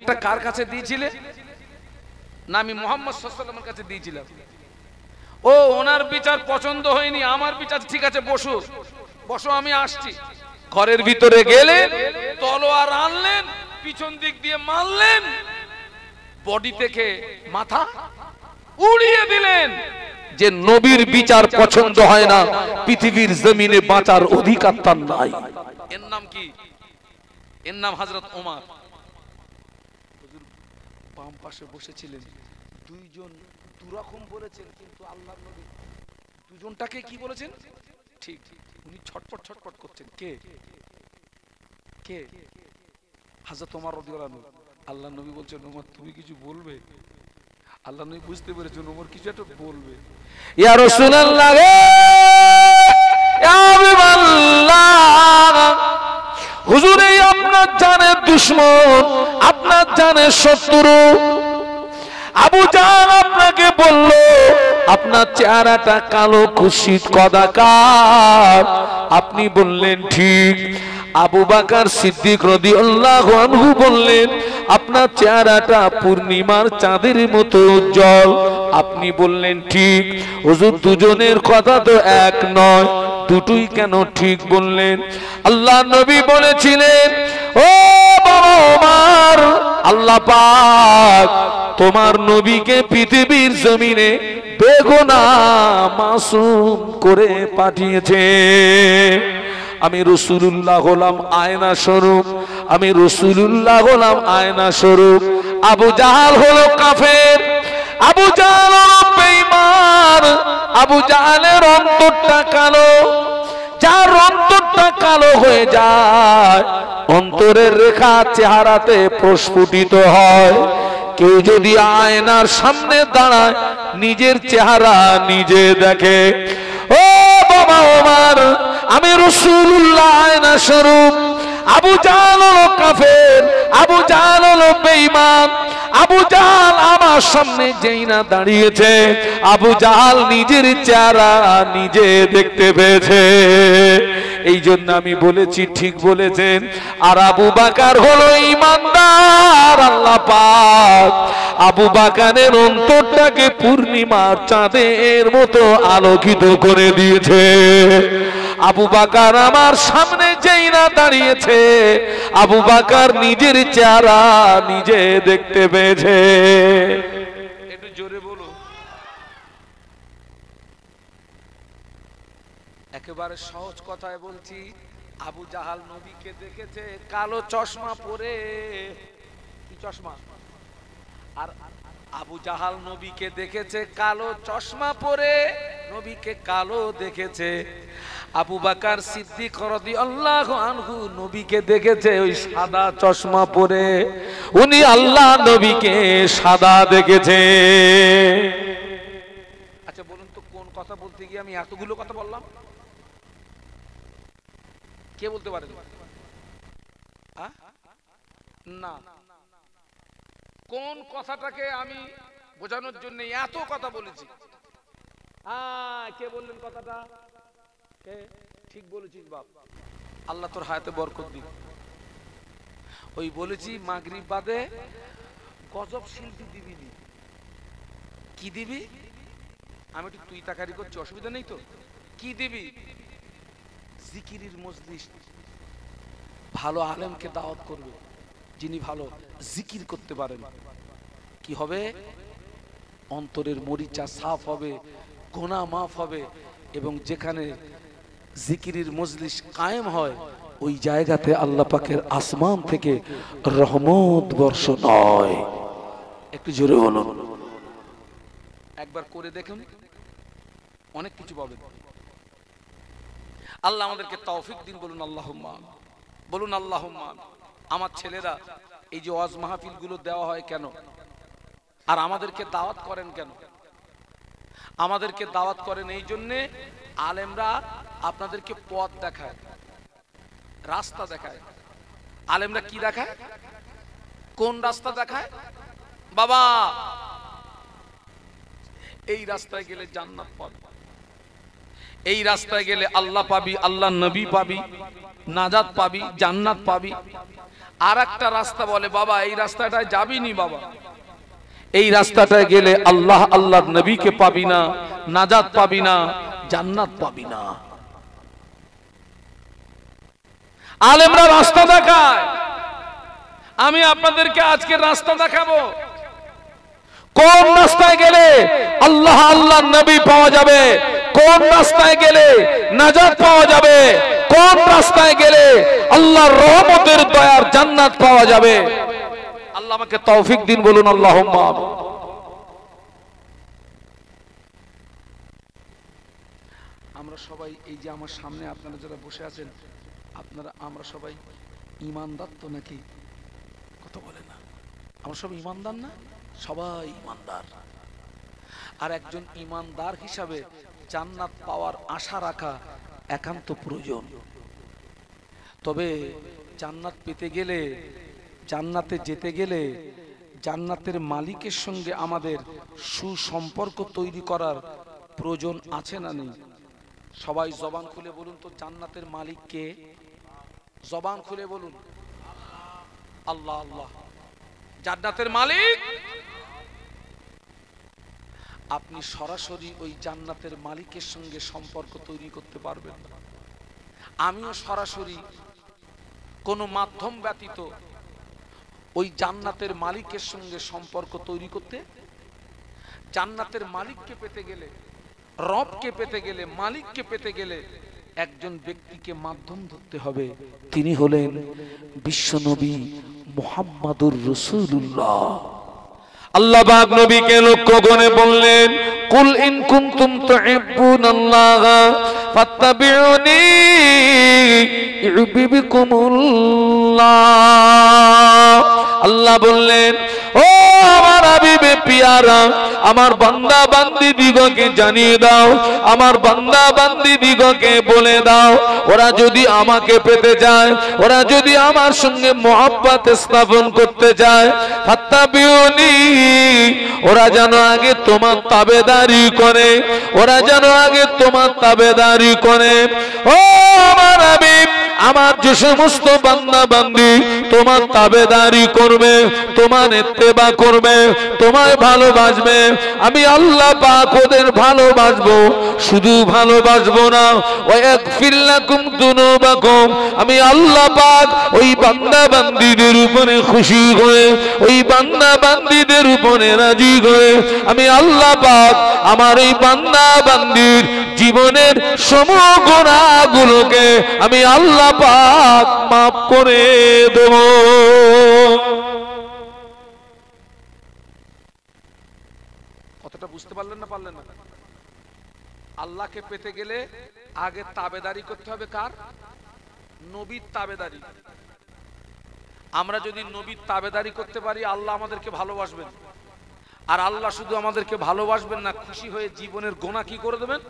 বিচারটা কার কাছে দিয়েছিলে? না, আমি মুহাম্মদ সাল্লাল্লাহু আলাইহি ওয়াসাল্লামের কাছে দিয়েছিলাম। ও, ওনার বিচার পছন্দ হয়নি, আমার বিচার ঠিক আছে, বসো বসো, আমি আসছি। ঘরের ভিতরে গেলে তলোয়ার আনলেন, পিছন দিক দিয়ে মারলেন, বডি থেকে মাথা উড়িয়ে দিলেন। যে নবীর বিচার পছন্দ হয় না, পৃথিবীর জমিনে বাঁচার অধিকার তার নাই। এর নাম কি? এর নাম হযরত ওমর। হুজুর বাম পাশে বসেছিলেন, দুইজন দুরকম বলেছেন, কিন্তু আল্লাহর নবী দুজনটাকে কি বলেছেন? ঠিক। উনি ছটপট ছটপট করছেন। কে কে? হযরত ওমর রাদিয়াল্লাহু আনহু। আল্লাহর নবী বলছেন, ওমর তুমি কিছু বলবে? আল্লাহ নবী বুঝতে পেরেছেন ওমর কিছু একটা বলবে। ইয়া রাসূলুল্লাহ, ইয়া হাবিবাল্লাহ, হুজুর এই আপনার জানের দুশমন, আপনার জানের শত্রু আবু জাহল আপনাকে বলল আপনার চেহারাটা কালো কুৎসিত কদাকার। আপনি বললেন ঠিক। আবু বকর সিদ্দিক রাদিয়াল্লাহু আনহু বললেন আপনার চেহারাটা পূর্ণিমার চাঁদের মতো উজ্জ্বল। আপনি বললেন ঠিক। হুজুর দুজনের কথা তো এক নয়, দুটোই কেন ঠিক বললেন? আল্লাহ নবী বলেছিলেন, ও বাবা ওমর, আল্লাহ পাক তোমার নবীকে পৃথিবীর জমিনে বেগুনাহ মাসুম করে পাঠিয়েছে। আমি রাসূলুল্লাহ হলাম আয়না স্বরূপ, আমি রাসূলুল্লাহ হলাম আয়না স্বরূপ। আবু জাহাল হলো কাফের, আবু জাহাল হলো বেঈমান, আবু জাহালের অন্তরটা কালো। যার অন্তরটা কালো হয়ে যায়, অন্তরের রেখা চেহারাতে প্রস্ফুটিত হয়। কেউ যদি আয়নার সামনে দাঁড়ায়, নিজের চেহারা নিজে দেখে। ও বাবা ওমর, আমি রাসূলুল্লাহ আয়না স্বরূপ। আবু জাহাল হলো কাফের, আবু জাহাল হলো বেঈমান। আবু জাহাল আমার সামনে যেই না দাঁড়িয়েছে, আবু জাহাল নিজের চেহারা নিজে দেখতে পেয়েছে। এই জন্য আমি বলেছি ঠিক বলেছেন। আর আবু বকর হলো ঈমানদার। আল্লাহ পাক আবু বকরের অন্তরটাকে পূর্ণিমার চাঁদের মতো আলোকিত করে দিয়েছে। আবু বকর আমার সামনে যেই না দাঁড়িয়েছে, আবু বকর নিজের চেহারা নিজে দেখতে পেয়েছে। একটু জোরে বলো। একেবারে সহজ কথায় বলছি, আবু জাহাল নবীকে দেখেছে কালো চশমা পরে। কি চশমা? আর আবু জাহাল নবীকে দেখেছে কালো চশমা পরে, নবীকে কালো দেখেছে। আবু বকর সিদ্দিক রাদিয়াল্লাহু আনহু নবীকে দেখেছে ওই সাদা চশমা পরে। উনি আল্লাহ নবীকে সাদা দেখেছে। আচ্ছা বলুন তো, কোন কথা বলতে গিয়ে আমি এতগুলো কথা বললাম? কে বলতে পারে? না, কোন কথাটাকে আমি বোঝানোর জন্য এত কথা বলেছি? কে বললেন কথাটা? ঠিক বলেছিস বাপ, আল্লাহ তোর হায়াতে বরকত দিক। ওই বলেছি মাগরিব বাদে গজব শিল্পী দিবি নি। কি দিবি? আমি একটু তুই তাকারি করছি, অসুবিধা নেই তো? কি দিবি? জিকিরের মজলিস, ভালো আলেমকে দাওয়াত করবে, যিনি ভালো জিকির করতে পারেন। কি হবে? অন্তরের মরিচা সাফ হবে, গুনাহ মাফ হবে, এবং যেখানে জিকিরের মজলিস কায়েম হয়, ওই জায়গাতে আল্লাহ পাকের আসমান থেকে রহমত বর্ষণ হয়। একটু জোরে বলুন। একবার করে দেখুন, অনেক কিছু পাবেন। আল্লাহ আমাদেরকে তৌফিক দিন। বলুন আল্লাহুম্মা, বলুন আল্লাহুম্মা। আমার ছেলেরা এই যে ওয়াজ মাহফিল গুলো দেওয়া হয় কেন, আর আমাদেরকে দাওয়াত করেন কেন? আমাদেরকে দাওয়াত করেন এই জন্যে, আলেমরা আপনাদেরকে পথ দেখায়, রাস্তা দেখায়। আলেমরা কি দেখায়? কোন রাস্তা দেখায়? বাবা এই রাস্তায় গেলে জান্নাত পাবি, এই রাস্তায় গেলে আল্লাহ পাবি, আল্লাহ নবী পাবি, নাজাত পাবি, জান্নাত পাবি। আর একটা রাস্তা বলে বাবা এই রাস্তাটায় যাবি নি বাবা, এই রাস্তাটায় গেলে আল্লাহ আল্লাহর নবীকে পাবি না, নাজাত পাবি না, জান্নাত পাবি না। আলেমরা রাস্তা দেখায়, আমি আপনাদেরকে আজকে রাস্তা দেখাবো। কোন রাস্তায় গেলে আল্লাহ আল্লাহর নবী পাওয়া যাবে, কোন রাস্তায় গেলে নাজাত পাওয়া যাবে, কোন রাস্তায় গেলে আল্লাহর রহমতের দয়ার জান্নাত পাওয়া যাবে। আল্লাহ আমাকে তৌফিক দিন, বলুন আল্লাহুম্মা আমিন। আমরা সবাই এই যে আমার সামনে আপনারা যারা বসে আছেন, আপনারা আমরা সবাই ঈমানদার তো নাকি? কথা বলে না, আমরা সবাই ঈমানদার না? সবাই ঈমানদার। আর একজন ঈমানদার হিসাবে জান্নাত পাওয়ার আশা রাখা একান্ত প্রয়োজন। তবে জান্নাত পেতে গেলে, জান্নাতে যেতে গেলে জান্নাতের মালিকের সঙ্গে আমাদের সুসম্পর্ক তৈরি করার প্রয়োজন আছে না নেই? সবাই জবান খুলে বলুন তো, জান্নাতের মালিক কে? জবান খুলে বলুন। আল্লাহ। আল্লাহ জান্নাতের মালিক। আপনি সরাসরি ওই জান্নাতের মালিকের সঙ্গে সম্পর্ক তৈরি করতে পারবেন না। আমিও সরাসরি কোনো মাধ্যম ব্যতীত ওই জান্নাতের মালিকের সঙ্গে সম্পর্ক তৈরি করতে, জান্নাতের মালিককে পেতে গেলে, রবকে পেতে গেলে, মালিককে পেতে গেলে একজন ব্যক্তিকে মাধ্যম ধরতে হবে। তিনি হলেন বিশ্বনবী মুহাম্মাদুর রাসূলুল্লাহ। আল্লাহ পাক নবীকে লক্ষ্য করে বললেন, কুল ইন কুনতুম তুহিব্বুনাল্লাহ ফাত্তাবিউনি ইউহিব্বুকুমুল্লাহ। আল্লাহ বললেন, ও আমার হাবিবে পিয়ারা, আমার বান্দা বান্দি দিগকে জানিয়ে দাও, আমার বান্দা বান্দি দিগকে বলে দাও, ওরা যদি আমাকে পেতে চায়, ওরা যদি আমার সঙ্গে মহব্বত স্থাপন করতে চায়, ফাত্তাবিউনি, ওরা যেন আগে তোমার তাবেদারি করে, ওরা যেন আগে তোমার তাবেদারি করে। ও আমার হাবিব, আমার যে সমস্ত বান্দা বান্দি তোমার তাবেদারি করবে, তোমার ইত্তেবা করবে, তোমায় ভালোবাসবে, আমি আল্লাহ পাক ওদের ভালোবাসবো। শুধু ভালোবাসবো না, ওয়াগফির লাকুম যুনুবাকুম, আমি আল্লাহ পাক ওই বান্দা বান্দীদের উপরে খুশি হয়ে, ওই বান্দা বান্দীদের উপরে রাজি হয়ে আমি আল্লাহ পাক আমার এই বান্দা বান্দির জীবনের সমস্ত গুনাহগুলোকে আমি আল্লাহ পাক মাফ করে দেব। কথাটা বুঝতে পারলেন না? পারলেন না? আল্লাহকে পেতে গেলে আগে তাবেদারি করতে হবে। কার? নবীর তাবেদারি। আমরা যদি নবীর তাবেদারি করতে পারি, আল্লাহ আমাদেরকে ভালোবাসবেন। আর আল্লাহ শুধু আমাদেরকে ভালোবাসবেন না, খুশি হয়ে জীবনের গুনাহ কি করে দেবেন?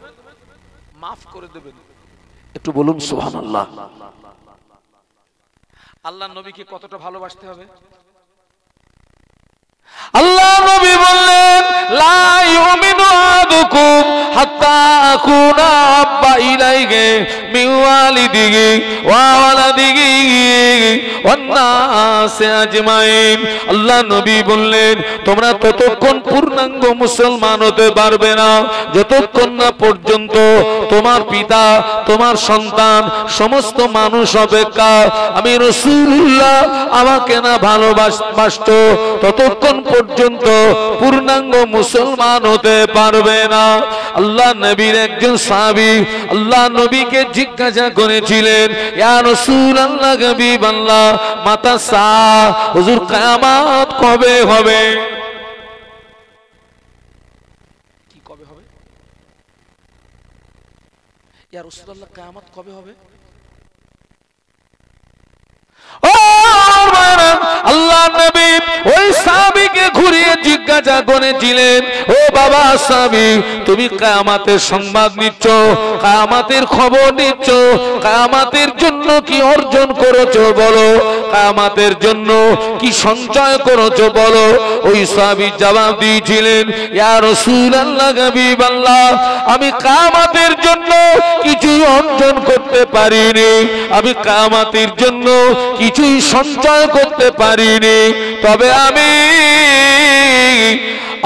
মাফ করে দেবেন। একটু বলুন সুবহানাল্লাহ। আল্লাহ নবীকে কতটা ভালোবাসতে হবে? আল্লাহ নবী বললেন, লা ইউমিনু আহাদুকুম হাত্তা আকুনা আব্বা ইলাইহি মিন ওয়ালিদিহি ওয়া ওয়ালাদিহি ওয়ান নাসি আজমাইন। আল্লাহ নবী বললেন, তোমরা ততক্ষণ পূর্ণাঙ্গ মুসলমান হতে পারবে না যতক্ষণ না পর্যন্ত তোমার পিতা, তোমার সন্তান, সমস্ত মানুষ অপেক্ষা আমি রাসূলুল্লাহ আমাকে না ভালোবাসতো, ততক্ষণ পর্যন্ত পূর্ণাঙ্গ মুসলমান হতে পারবে না। আল্লাহ নবীর একজন সাহাবী আল্লাহ নবীকে জিজ্ঞাসা করেছিলেন, ইয়া রাসূলুল্লাহ, হাবিবাল্লাহ, মাতা সা, হুজুর কিয়ামত কবে হবে? কি কবে হবে? ইয়া রাসূলুল্লাহ, কিয়ামত কবে হবে? আল্লাহ নবী ওই সাহাবীকে ঘুরিয়ে জিজ্ঞাসা করেছিলেন, ও বাবা সাহাবী, তুমি কিয়ামতের সংবাদ নিচ্ছ, কিয়ামতের খবর নিচ্ছ, কিয়ামতের জন্য কি অর্জন করেছো বলো, কিয়ামতের জন্য কি সঞ্চয় করেছো বলো। ওই সাহাবী জবাব দিয়েছিলেন, ইয়া রাসূলুল্লাহ, হাবিবাল্লাহ, আমি কিয়ামতের জন্য কিছু অর্জন করতে পারিনি, আমি কিয়ামতের জন্য কিছুই সঞ্চয় করতে পারিনি, তবে আমি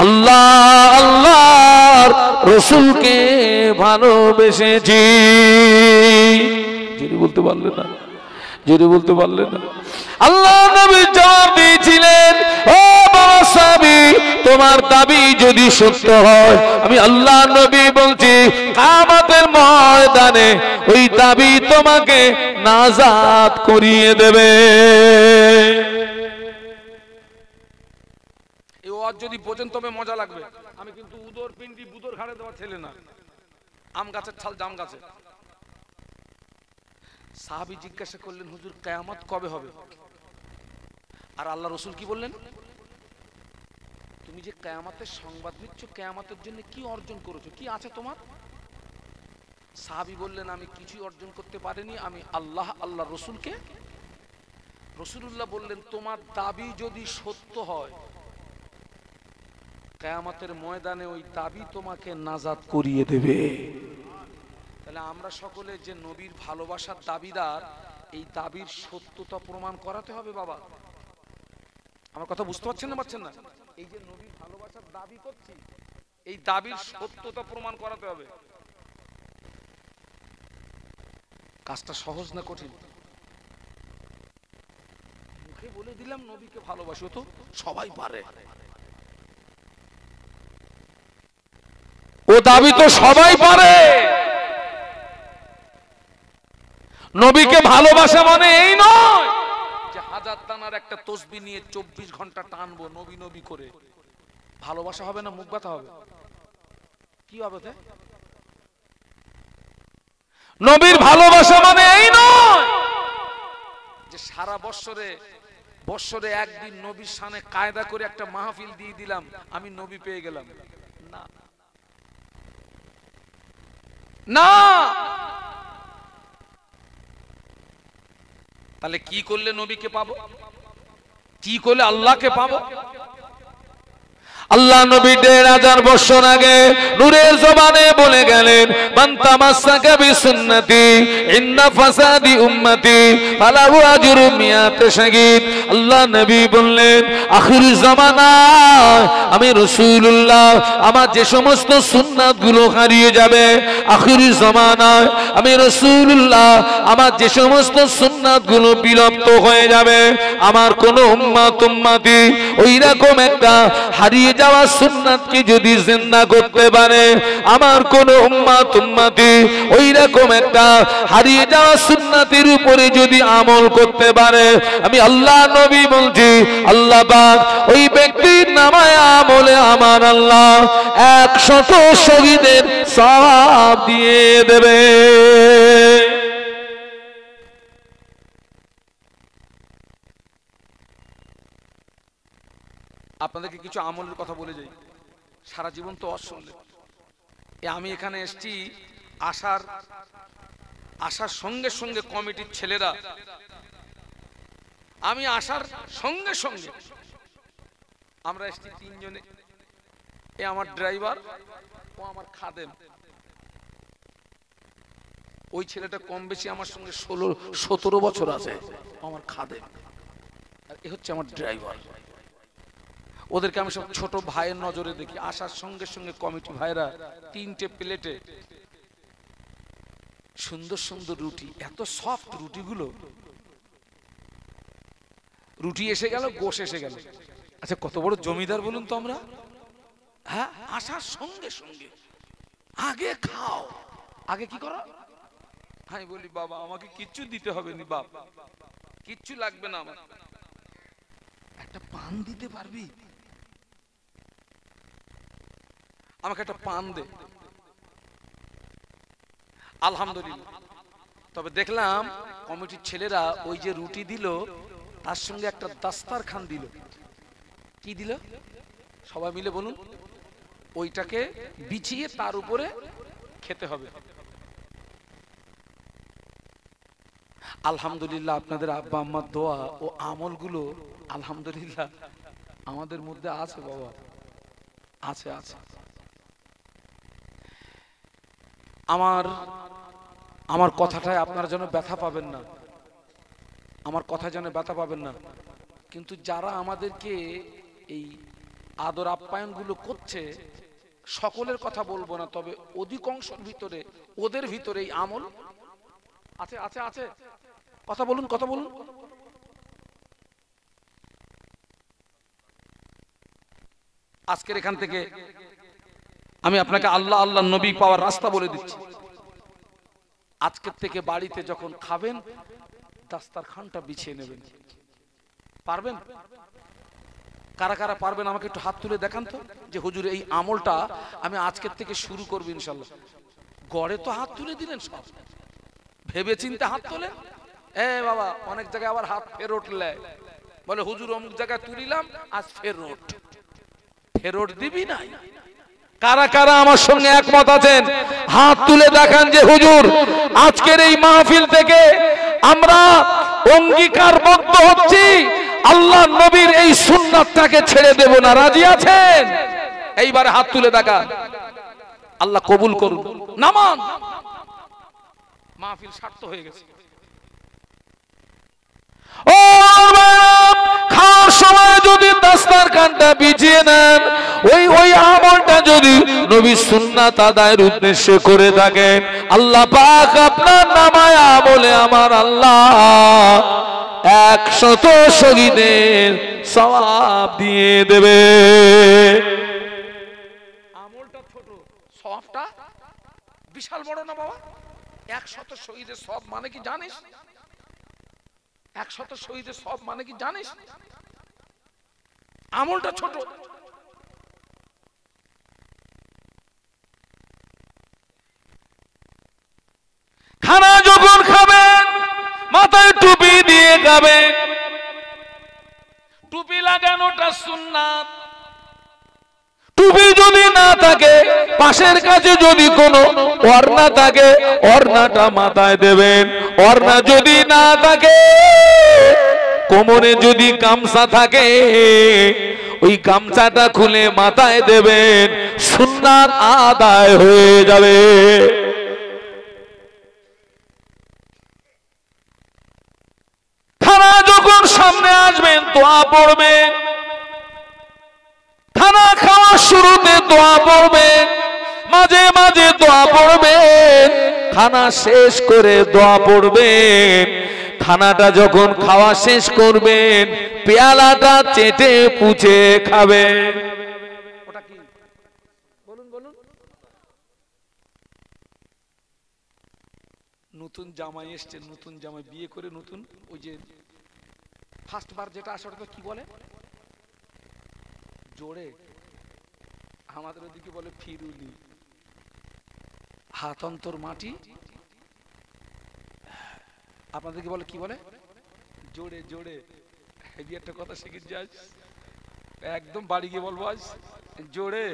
আল্লাহ আল্লাহর রাসূলকে ভালোবেসেছি। জোরে বলতে পারলেন না, জোরে বলতে পারলেন না। আল্লাহ নবী জবাব দিয়েছিলেন, ও বাবা সাহাবী, তোমার দাবি যদি সত্য হয়, আমি আল্লাহ নবী বলছি কিয়ামতের ময়দানে ওই দাবি তোমাকে নাজাত করিয়ে দেবে। এই ওয়াজ যদি বোঝেন তবে মজা লাগবে। আমি কিন্তু উদর পিন্ডি বুদর ঘাড়ে দেওয়া ছেলে না, আম গাছের ছাল জাম গাছে। সাহাবী জিজ্ঞাসা করলেন, হুজুর কিয়ামত কবে হবে? আর আল্লাহ রাসূল কি বললেন? তুমি যে কিয়ামতের সংবাদ নিচ্ছ, কিয়ামতের জন্য কি অর্জন করেছো, কি আছে তোমার? সাহাবী বললেন, আমি কিছুই অর্জন করতে পারিনি, আমি আল্লাহ আল্লাহ রাসূলকে। রাসূলুল্লাহ বললেন, তোমার দাবি যদি সত্য হয়, কিয়ামতের ময়দানে ওই দাবি তোমাকে নাজাত করিয়ে দেবে। তাহলে আমরা সকলে যে নবীর ভালোবাসার দাবিদার, এই দাবির সত্যতা প্রমাণ করাতে হবে বাবা। আমার কথা বুঝতে পারছেন না, পারছেন না? এই যে নবীর ভালোবাসার দাবি করছি, এই দাবির সত্যতা প্রমাণ করাতে হবে। কাজটা সহজ না কঠিন? মুখে বলে দিলাম নবীকে ভালোবাসি, তো সবাই পারে। ও দাবি তো সবাই পারে। নবীকে ভালোবাসা মানে এই নয় যে হাজার দানার একটা তসবিহ নিয়ে 24 ঘন্টা টানবো নবী নবী করে। ভালোবাসা হবে না, মুখ ব্যথা হবে। কি হবে? নবীর ভালোবাসা মানে এই নয় যে সারা বৎসরে একদিন নবীর শানে কায়দা করে একটা মাহফিল দিয়ে দিলাম, আমি নবী পেয়ে গেলাম। না না, তাহলে কি করলে নবীকে পাবো, কি করলে আল্লাহকে পাবো? আল্লাহ নবী ১৫০০ বছর আগে নূরের জবানে বলে গেলেন, মান তামাসসাকা বিসুন্নতি ইন্না ফাসাদি উম্মতি ফালাহু আজরু মিয়াত শাহীদ। আল্লাহ নবী বললেন, আখির জামানায় আমি রাসূলুল্লাহ আমার যে সমস্ত সুন্নাতগুলো হারিয়ে যাবে, আখির জামানায় আমি রাসূলুল্লাহ আমার যে সমস্ত সুন্নাতগুলো বিলুপ্ত হয়ে যাবে, আমার কোন উম্মতি ওই রকম একটা হারিয়ে যাওয়া সুন্নাতকে যদি জিন্দা করতে পারে, আমার কোন উম্মতি ওই রকম একটা হারিয়ে যাওয়া সুন্নাতের উপরে যদি আমল করতে পারে, আমি আল্লাহ নবী বলছি আল্লাহ পাক ওই ব্যক্তির নামায় আমলে আমার আল্লাহ 100 শহীদের সওয়াব দিয়ে দেবে। আপনাদেরকে কিছু আমলের কথা বলে যাই, সারা জীবন তো অশুনলে। আমি এখানে এসেছি, আসার সঙ্গে সঙ্গে কমিটির ছেলেরা, আমি আসার সঙ্গে সঙ্গে আমরা এসেছি 3 জনে, এ আমার ড্রাইভার, ও আমার খাদেম। ওই ছেলেটা কম বেশি আমার সঙ্গে 16-17 বছর আছে, আমার খাদেম। আর এ হচ্ছে আমার ড্রাইভার। ওদেরকে আমি সব ছোট ভাইয়ের নজরে দেখি। আসার সঙ্গে সঙ্গে কমিটি ভাইরা 3টে প্লেটে সুন্দর সুন্দর রুটি, এত সফট রুটিগুলো, রুটি এসে গেল, গোশ এসে গেল। আচ্ছা কত বড় জমিদার বলুন তো আমরা? হ্যাঁ, আসার সঙ্গে সঙ্গে আগে খাও। আগে কি করো? আমি বলি বাবা আমাকে কিচ্ছু দিতে হবে না, বাপ কিচ্ছু লাগবে না, আমার একটা পান দিতে পারবি? আমাকে একটা পান দে। আলহামদুলিল্লাহ। তবে দেখলাম কমিটির ছেলেরা ওই যে রুটি দিল তার সঙ্গে একটা দাস্তারখান দিল। কি দিল? সবাই মিলে বলুন। ওইটাকে বিছিয়ে তার উপরে খেতে হবে। আলহামদুলিল্লাহ আপনাদের আব্বা আম্মার দোয়া ও আমলগুলো আলহামদুলিল্লাহ আমাদের মধ্যে আছে বাবা, আছে আছে। আমার কথাটায় আপনারা যেন ব্যথা পাবেন না, আমার কথা যেন ব্যথা পাবেন না, কিন্তু যারা আমাদেরকে এই আদর আপ্যায়ন গুলো করছে সকলের কথা বলবো না, তবে অধিকাংশের ভিতরে ওদের ভিতরে এই আমল আছে আছে আছে। কথা বলুন, কথা বলুন। আজকের এখান থেকে আমি আপনাকে আল্লাহ আল্লাহ নবী পাওয়ার রাস্তা বলে দিচ্ছি। আজকের থেকে বাড়িতে যখন খাবেন দাস্তারখানটা বিছিয়ে নেবেন। পারবেন? কারা কারা পারবেন আমাকে একটু হাত তুলে দেখান তো, যে হুজুর এই আমলটা আমি আজকের থেকে শুরু করব ইনশাআল্লাহ। গড়ে তো হাত তুলে দিলেন, সব ভেবে চিন্তে হাত তোলেন। এ বাবা, অনেক জায়গায় আবার হাত ফেরত লে, বলে হুজুর অমুক জায়গায় তুলিলাম আজ ফেরত, ফেরত দিবি না। কারা কারা আমার সঙ্গে একমত আছেন হাত তুলে দেখান যে হুজুর আজকের এই মাহফিল থেকে আমরা অঙ্গীকারবদ্ধ হচ্ছি আল্লাহ নবীর এই সুন্নাতটাকে ছেড়ে দেব না। রাজি আছেন? এইবারে হাত তুলে দেখান, আল্লাহ কবুল করুন। নামান, মাহফিল সার্থক হয়ে গেছে। ও খাওয়ার সময় যদি দাস্তারখানটা বিছিয়ে নেন, ওই আমলটা যদি নবী সুন্নাত আদায়ের উদ্দেশ্যে করে থাকেন, আল্লাহ পাক আপনার নামায় আমলে আমার আল্লাহ 100 শহীদের সওয়াব দিয়ে দেবে। আমলটা ছোট, সওয়াবটা বিশাল বড় না বাবা। 100 শহীদের সওয়াব মানে কি জানিস? 100 শহীদের সওয়াব মানে কি জানিস? আমলটা ছোট। খানা যখন খাবেন মাথায় টুপি দিয়ে খাবেন। টুপি লাগানোটা সুন্নাত। টুপি যদি না থাকে, পাশের কাছে যদি কোনো ওড়না থাকে, ওড়নাটা মাথায় দেবেন। ওড়না যদি না থাকে, কোমরে যদি গামছা থাকে, ওই গামছাটা খুলে মাথায় দেবেন, সুন্নাত আদায় হয়ে যাবে। খানা যখন সামনে আসবেন দোয়া পড়বেন। খানা খাওয়ার শুরুতে দোয়া পড়বেন, মাঝে মাঝে দোয়া পড়বেন, খানা শেষ করে দোয়া পড়বেন। খানাটা যখন খাওয়া শেষ করবেন, পেয়ালাটা চেটে পুছে খাবেন। ওটা কি বলুন বলুন? নতুন জামাই এসছে, নতুন জামাই বিয়ে করে নতুন, ওই যে ফার্স্ট বার যেটা আসে ওটা কি বলে? জোড়ে। আমাদের ওদিকে বলে ফিরুলি। হাত অন্তর মাটি, আপনাদেরকে বলে কি বলে? জোড়ে। জোড়ে এই একটা কথা শিখে যাস, একদম বাড়ি গিয়ে বলবো আজ জোড়ে।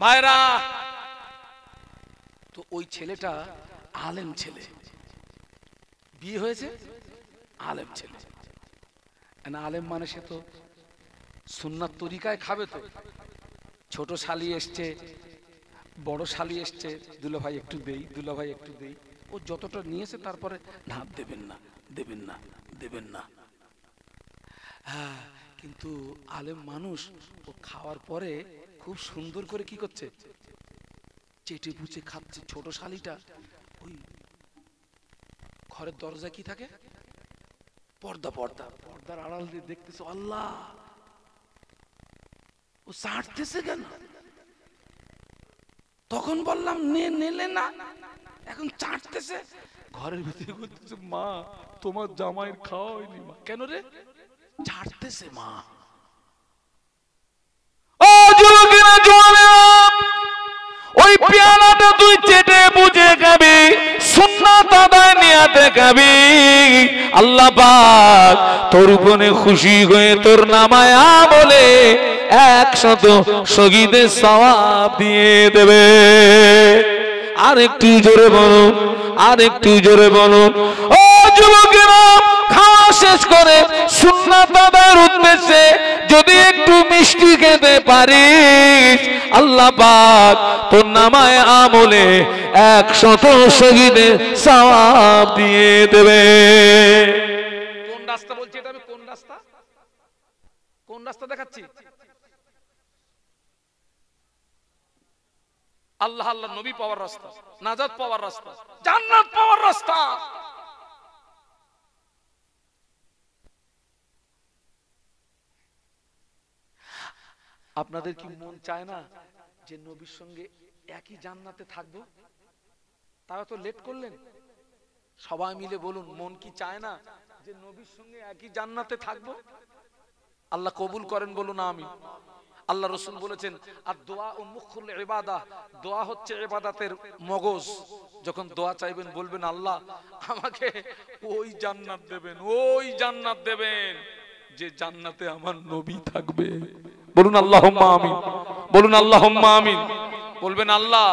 ভাইরা, তো ওই ছেলেটা আলেম ছেলে, বিয়ে হয়েছে আলেম ছেলে। আলেম মানে সে তো সুন্নাত তরিকায় খাবে। তো ছোট শালি এসছে, বড় শালি এসছে, দুলা ভাই একটু দেই, দুলা ভাই একটু দেই। ও যতটা নিয়েছে তারপরে না, দেবেন না, দেবেন না, দেবেন না। হ্যাঁ, কিন্তু আলেম মানুষ ও খাওয়ার পরে খুব সুন্দর করে কি করছে? চেটে পুচে খাচ্ছে। ছোট শালিটা ওই ঘরের দরজা কি থাকে? পর্দা। পর্দার আড়াল দিয়ে দেখতেছে, আল্লাহ ও ছাড়তেছে কেন? তখন বললাম নেলে না, এখন চাটতেছে। ঘরের ভিতরে বলতেছে, মা তোমার জামাইয়ের খাওয়া হয়নি। মা কেন রে? চাটতেছে মা। ও যুবকেরা, জোয়ানেরা, ওই পেয়ালাটা তুই চেটে বুঝে খাবি, সুন্নাত আদায় নিয়াতে দেখাবি আল্লাহ পাক তোর উপরে খুশি হয়ে তোর নামায় আমলে 100 শহীদের সওয়াব দিয়ে দেবে। আর একটু জোরে বলুন, আর একটু জোরে বলুন। ও যুবকেরা, খাওয়া শেষ করে সুন্নাত আদায়ের উদ্দেশ্যে যদি একটু মিষ্টি খেতে পারিস আল্লাহ পাক তোর নামায় আমলে 100 শহীদের সওয়াব দিয়ে দেবে। কোন রাস্তা বলছি এটা? আমি কোন রাস্তা, কোন রাস্তা দেখাচ্ছি? আল্লাহ আল্লাহ নবী পাওয়ার রাস্তা, নাজাত পাওয়ার রাস্তা, জান্নাত পাওয়ার রাস্তা। আপনাদের কি মন চায় না যে নবীর সঙ্গে একই জান্নাতে থাকবো? তারা তো লেট করলেন, সবাই মিলে বলুন, মন কি চায় না যে নবীর সঙ্গে একই জান্নাতে থাকবো? আল্লাহ কবুল করেন, বলুন আমিন। আল্লাহ রাসূল বলেছেন, আর দোয়া ও মুখুল ইবাদা, দোয়া হচ্ছে ইবাদতের মগজ। যখন দোয়া চাইবেন বলবেন, আল্লাহ আমাকে ওই জান্নাত দেবেন, ওই জান্নাত দেবেন যে জান্নাতে আমার নবী থাকবে। বলুন আল্লাহুম্মা আমিন, বলুন আল্লাহুম্মা আমিন। বলবেন, আল্লাহ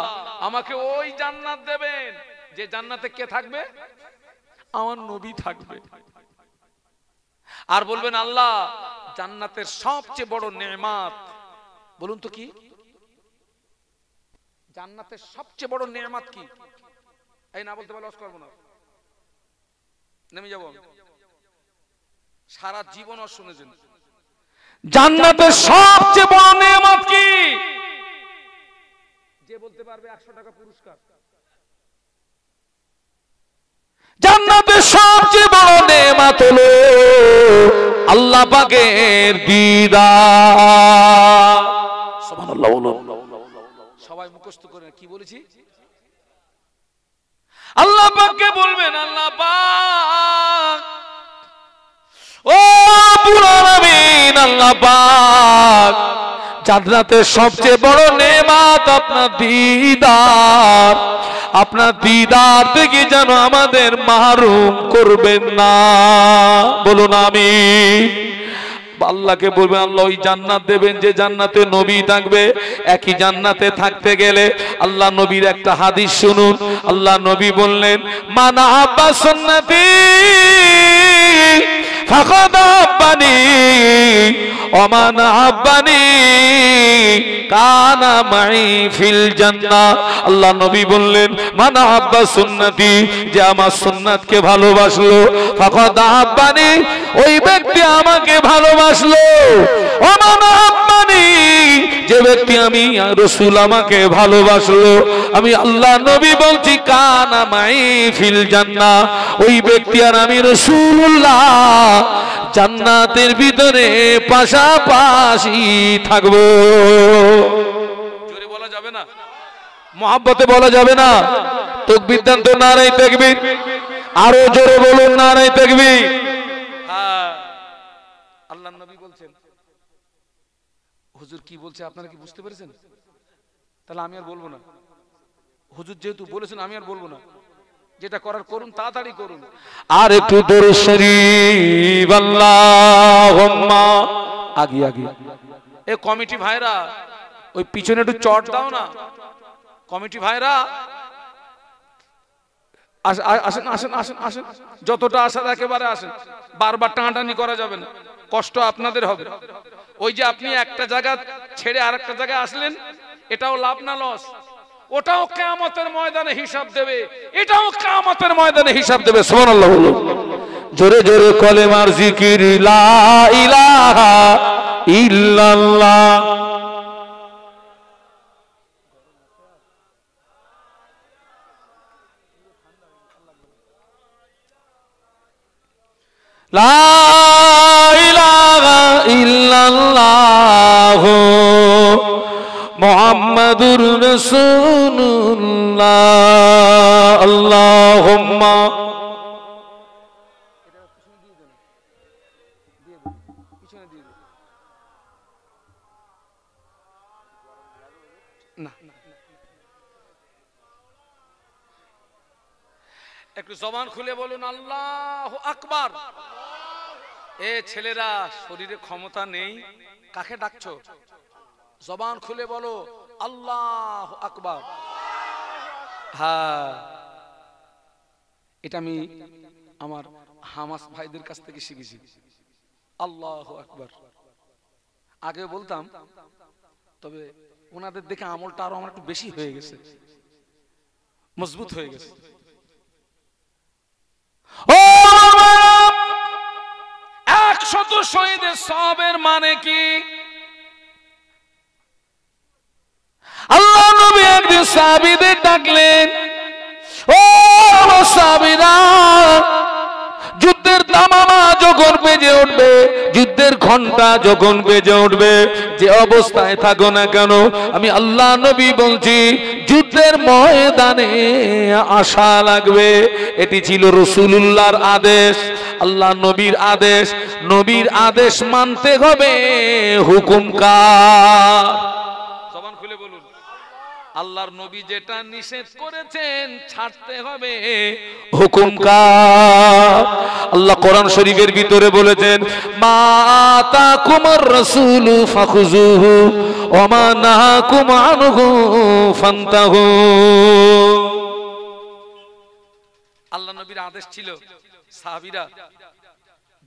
আমাকে ওই জান্নাত দেবেন যে জান্নাতে কে থাকবে? আমার নবী থাকবে। আর বলবেন, আল্লাহ জান্নাতের সবচেয়ে বড় নেয়ামত, বলুন তো কি? জান্নাতের সবচেয়ে বড় নেয়ামত কি? এই না বলতে পারলে লস করবো না, নেমে যাবো। সারা জীবন আর শুনেছেন, জান্নাতের সবচেয়ে বড় নেয়ামত কি? যে বলতে পারবে 100 টাকা পুরস্কার। জান্নাতের সবচেয়ে বড় নেয়ামত হলো আল্লাহ পাকের দিদার। সুবহানাল্লাহ বলুন। সবাই মুখস্থ করে কি বলেছি? আল্লাহ পাককে বলবেন, আল্লাহ পাক, ও রব্বুল আলামিন, আল্লাহ পাক জান্নাতের সবচেয়ে বড় নেয়ামত আপনার দিদার। আপনার দিদার থেকে যেন আমাদের মাহরুম করবেন না, বলুন আমিন। আল্লাহকে বলবেন, আল্লাহ ওই জান্নাত দেবেন যে জান্নাতে নবী থাকবে। একই জান্নাতে থাকতে গেলে আল্লাহ নবীর একটা হাদিস শুনুন। আল্লাহ নবী বললেন, মান আহাব্বা সুন্নতি ফাকাদ আহাব্বানি ওয়া মান আহাব্বানি কানা মাই ফিল জান্নাহ। আল্লাহ নবী বললেন, মান আহাব্বা সুন্নতি, যে আমার সুন্নাতকে ভালোবাসলো, ফাকাদ আহাব্বানি, ওই ব্যক্তি আমাকে ভালোবাসলো। ওয়া মান আহাব্বানি, যে ব্যক্তি আমি রাসূল আমাকে ভালোবাসলো। আমি আল্লাহ নবী বলছি, কানা মাই ফিল জান্নাহ, ওই ব্যক্তি আর আমি রাসূলুল্লাহ জান্নাতের ভিতরে পাশাপাশি থাকবো। জোরে বলা যাবে না, মহব্বতে বলা যাবে না। তাকবীর দেন তো, নারে তাকবীর। আরো জোরে বলুন, নারে তাকবীর। হ্যাঁ, আল্লাহ নবী বলছেন। হুজুর কি বলছে আপনারা কি বুঝতে পেরেছেন? তাহলে আমি আর বলবো না। হুজুর যেহেতু বলেছেন আমি আর বলবো না, যেটা করার করুন, তাড়াতাড়ি করুন। আর একটু দরুদ শরীফ, আল্লাহুম্মা। আগে আগে এ কমিটি ভাইরা, ওই পিছনে একটু চট দাও না। কমিটি ভাইরা আসেন আসেন আসেন আসেন, যতটা আসার একেবারে আসেন। বারবার টানাটানি করা যাবে না, কষ্ট আপনাদের হবে। ওই যে আপনি একটা জায়গা ছেড়ে আরেকটা জায়গায় আসলেন, এটাও লাভ না লস? ওটাও কিয়ামতের ময়দানে হিসাব দেবে, এটাও কিয়ামতের ময়দানে হিসাব দেবে। সুবহানাল্লাহ বলুন। জোরে জোরে কলেমার জিকির, লা ইলাহা ইল্লাল্লাহ। লা ইলাহা ইল্লাল্লাহ মুহাম্মাদুর রাসূলুল্লাহ। আল্লাহুম্মা একটু জবান খুলে বলুন আল্লাহু আকবার। এ ছেলেরা, শরীরে ক্ষমতা নেই, কাকে ডাকছো? জবান খুলে বলো আল্লাহু আকবার। হ্যাঁ, এটা আমি আমার হামাস ভাইদের কাছ থেকে শিখেছি, আল্লাহু আকবার। আগে বলতাম, তবে ওনাদের দেখে আমলটা আরো আমার একটু বেশি হয়ে গেছে, মজবুত হয়ে গেছে। ও 100 শহীদের সওয়াবের মানে কি? আল্লাহ নবী একদিন সাহাবীদের ডাকলেন, ও সাহাবীরা, যুদ্ধের দামামা যখন বেজে উঠবে, যুদ্ধের ঘন্টা যখন বেজে উঠবে, যে অবস্থায় থাকো না কেন, আমি আল্লাহ নবী বলছি যুদ্ধের ময়দানে আসা লাগবে। এটি ছিল রাসূলুল্লাহর আদেশ, আল্লাহ নবীর আদেশ। নবীর আদেশ মানতে হবে, হুকুম কার? জবান খুলে বলুন, আল্লাহর নবী যেটা নিষেধ করেছেন ছাড়তে হবে, হুকুম কার? আল্লাহ কোরআন শরীফের ভিতরে বলেছেন, মা আতাকুমুর রাসূলু ফাখুযুহু ওয়া মা নাহাকুম আনহু ফান্তাহু। আল্লাহ নবীর আদেশ ছিল, সাহাবীরা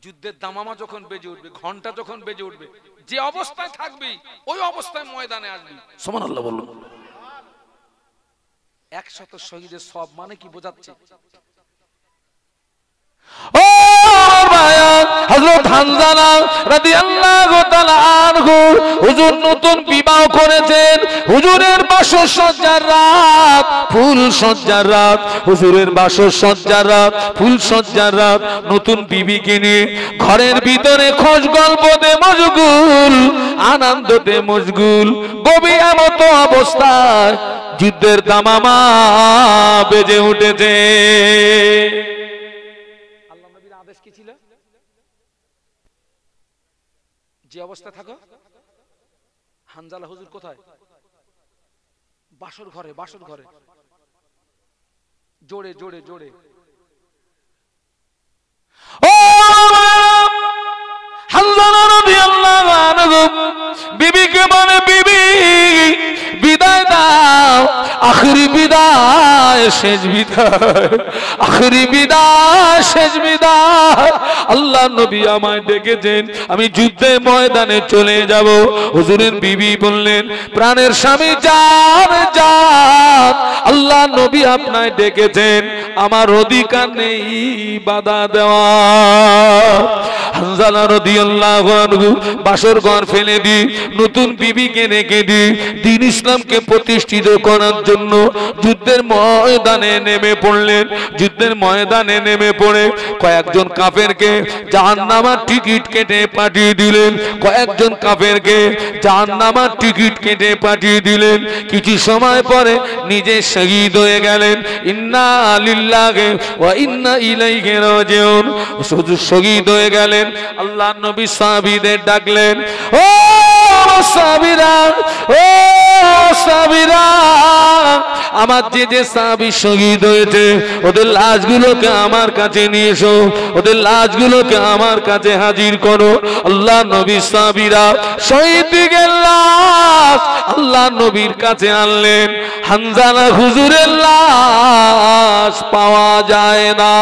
যুদ্ধের দামামা যখন বেজে উঠবে, ঘন্টা যখন বেজে উঠবে, যে অবস্থায় থাকবি ওই অবস্থায় ময়দানে আসবি। সুবহানাল্লাহ বলুন। 100 শহীদের সওয়াব মানে কি বোঝাচ্ছে? ও ভাইয়া, হযরত হানজালা রাদিয়াল্লাহু তাআলা আনহু হুজুর নতুন বিবাহ করেছেন। হুজুরের বাসর সজ্জার রাত, ফুল সজ্জার রাত, হুজুরের বাসর সজ্জার রাত, ফুল সজ্জার রাত। নতুন বিবিকে নিয়ে ঘরের ভিতরে খোঁজ গল্পতে মশগুল, আনন্দতে মশগুল। গভীর এমত অবস্থায় যুদ্ধের দামামা বেজে উঠেছে। আল্লাহ নবীর আদেশ কি ছিল? যে অবস্থা থাকো। হানজালা হুজুর কোথায়? বাসর ঘরে, বাসর ঘরে। জোরে জোরে জোরে। ও হানজালা রাদিয়াল্লাহু আনহু বিবিকে বলে, বিবি বিদায় দাও, আখরি বিদায়, শেষ বিদায়, আখরি বিদায়, শেষ বিদায়। আল্লাহ নবী আমায় ডেকেছেন, আমি যুদ্ধের ময়দানে চলে যাব। হুজুরের বিবি বললেন, প্রাণের স্বামী যান যান, আল্লাহ নবী আপনায় ডেকেছেন, আমার অধিকার নেই বাধা দেওয়া। হানজালা রাদিয়াল্লাহু আনহু বাসর ঘর ফেলে দি, নতুন বিবিকে রেখে দি, দ্বীন ইসলামকে প্রতিষ্ঠিত করার জন্য যুদ্ধের ময়দানে নেমে পড়লেন। যুদ্ধের ময়দানে নেমে পড়ে কয়েকজন কাফেরকে জাহান্নামের টিকিট কেটে পাঠিয়ে দিলেন, কয়েকজন কাফেরকে জাহান্নামের টিকিট কেটে পাঠিয়ে দিলেন। কিছু সময় পরে নিজে শহীদ হয়ে গেলেন। ইন্না লিল্লাহি ওয়া ইন্না ইলাইহি রাজিউন। শহীদ হয়ে গেলেন। আল্লাহ নবী সাহাবীদের ডাকলেন, ও সাহাবীরা, ও সাহাবীরা, আমার যে যে সাহাবী শহীদ হয়েছে ওদের লাশগুলোকে আমার কাছে নিয়ে এসো, ওদের লাশগুলোকে আমার কাছে হাজির করো। আল্লাহ নবী সাহাবীরা শহীদের লাশ আল্লাহ নবীর কাছে আনলেন। হানজালা হুজুরের লাশ পাওয়া যায় না।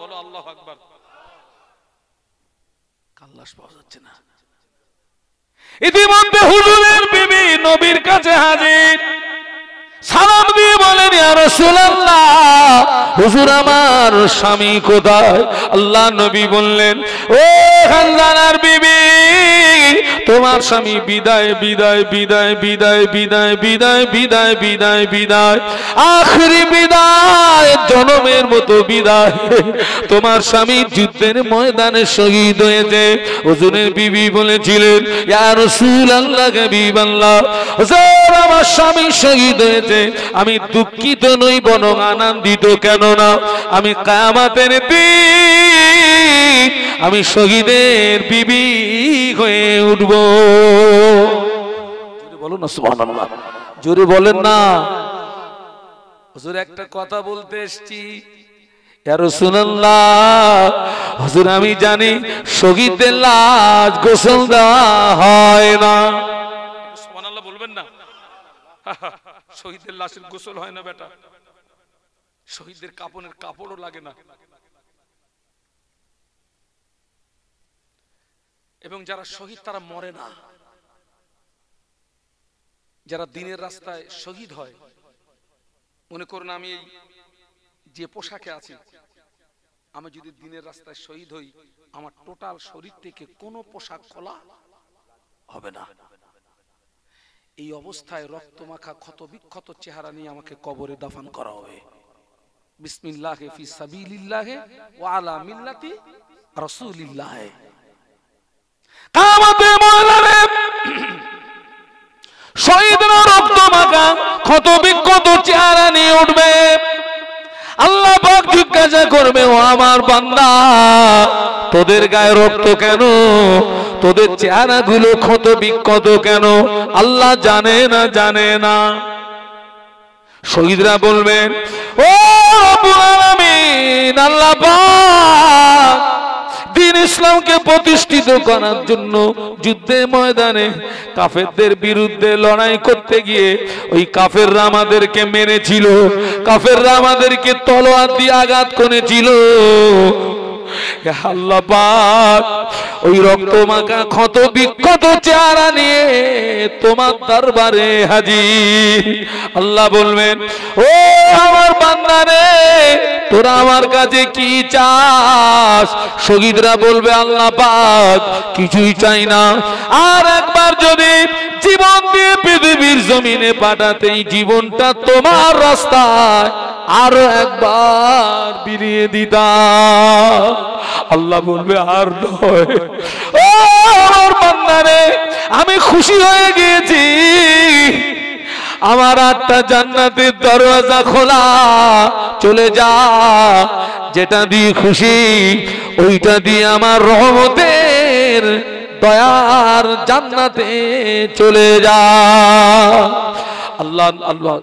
বলো আল্লাহু আকবার। কার লাশ পাওয়া যাচ্ছে না? ইতিমধ্যে হুজুরের বিবি নবীর কাছে হাজির। সালাম দিয়ে বলেন, ইয়া রাসূলুল্লাহ, হুজুর আমার স্বামী কোথায়? আল্লাহ নবী বললেন, ও হানজালার বিবি, তোমার স্বামী বিদায় বিদায় বিদায় বিদায় বিদায় বিদায় বিদায় বিদায় বিদায়, আখরি বিদায়, জনমের মতো বিদায়। তোমার স্বামী যুদ্ধের ময়দানে শহীদ হয়েছে। হুজুরের বিবি বলেছিলেন, ইয়া রাসূলুল্লাহ, হাবিবাল্লাহ, হুজুর আমার স্বামী শহীদ হয়েছে, আমি দুঃখিত নই বরং আনন্দিত। কেন না, আমি কিয়ামতের দিন আমি শহীদের বিবি হয়ে উঠব। জোরে বলুন না সুবহানাল্লাহ, জোরে বলেন না। হুজুর একটা কথা বলতে এসেছি। ইয়া রাসূলুল্লাহ, হুজুর আমি জানি শহীদদের লাশ গোসল দেওয়া হয় না। সুবহানাল্লাহ বলবেন না? শহীদের লাশের গোসল হয় না বেটা, শহীদদের কাপনের কাপড়ও লাগে না। এবং যারা শহীদ তারা মরে না, যারা দিনের রাস্তায় শহীদ হয়, মনে করুন আমি এই যে পোশাকে আছি, আমি যদি দিনের রাস্তায় শহীদ হই, আমার টোটাল শরীর থেকে কোনো পোশাক খোলা হবে না। এই অবস্থায় রক্তমাখা ক্ষত বিক্ষত চেহারা নিয়ে আমাকে কবরে দাফন করা হবে। বিসমিল্লাহি ফি সাবিলিল্লাহি ওয়া আলা মিল্লাতি রাসূলিল্লাহ। কিয়ামতের ময়দানে শহীদরা রক্তমাখা ক্ষত বিক্ষত চেহারা নিয়ে উঠবে। আল্লাহ পাক জিজ্ঞাসা করবে, ও আমার বান্দা, তোদের গায়ে রক্ত কেন? তোদের চেহারাগুলো ক্ষত বিক্ষত কেন? আল্লাহ জানে না, জানে না। শহীদরা বলবেন, ও রব্বুল আলামিন, আল্লাহ পাক দ্বীন ইসলামকে প্রতিষ্ঠিত করার জন্য যুদ্ধের ময়দানে কাফেরদের বিরুদ্ধে লড়াই করতে গিয়ে ওই কাফেররা আমাদেরকে মেরেছিল, কাফেররা আমাদেরকে তলোয়ার দিয়ে আঘাত করেছিল। আল্লাহ পাক ওই রক্তমাখা ক্ষত বিক্ষত চেহারা নিয়ে তোমার দরবারে হাজির। আল্লাহ বলবেন, ও আমার বান্দা রে, তোরা আমার কাছে কি চাস? শহীদরা বলবে, আল্লাহ পাক কিছুই চাই না, আর একবার যদি জীবন দিয়ে পৃথিবীর জমিনে পাঠাতেই জীবনটা তোমার রাস্তায় আরো একবার বিলিয়ে দিতাম। আল্লাহ বলবে, আর নয়। ও আমার বান্দা রে, আমি খুশি হয়ে গিয়েছি, আমার 8টা জান্নাতের দরওয়াজা খোলা, চলে যা, যেটা দিয়ে খুশি ওইটা দিয়ে আমার রহমতের দয়ার জান্নাতে চলে যা। আল্লাহ আল্লাহ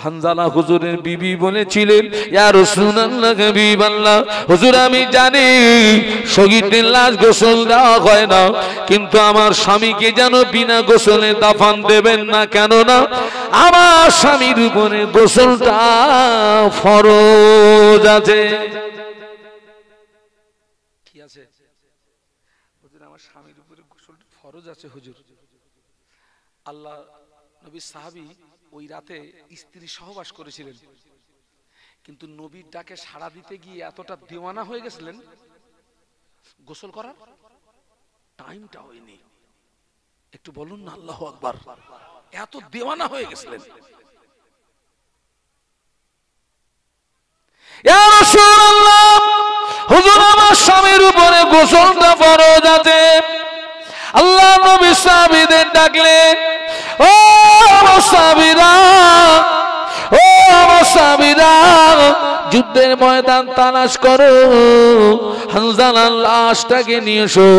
হানজালা হুজুরের বিবি বলেছিলেন, ইয়া রাসূলুল্লাহ, হাবিবাল্লাহ, হুজুর আমি জানি শহীদের লাশ গোসল দেওয়া হয় না, কিন্তু আমার স্বামীকে যেন বিনা গোসলে দাফন দেবেন না, কেন না আমার স্বামীর উপরে গোসলটা ফরজ আছে। কি আছে হুজুর? আমার স্বামীর উপরে গোসলটা ফরজ আছে হুজুর। আল্লাহ নবী সাহাবী ওই রাতে স্ত্রী সহবাস করেছিলেন, কিন্তু নবীর ডাকে সাড়া দিতে গিয়ে এতটা দেওয়ানা হয়ে গেছিলেন, গোসল করার টাইমটা হয়নি। একটু বলুন না আল্লাহু আকবার। এত দেওয়ানা হয়ে গেছিলেন। ইয়া রাসূলুল্লাহ, হুজুর আমার স্বামীর উপরে গোসলটা ফরজ আছে। আল্লাহ নবী সাহাবীদের ডাকলেন, ও সাহাবীরা, ও সাহাবীরা, যুদ্ধের ময়দান তালাশ করো, হানজালার লাশটাকে নিয়ে এসো।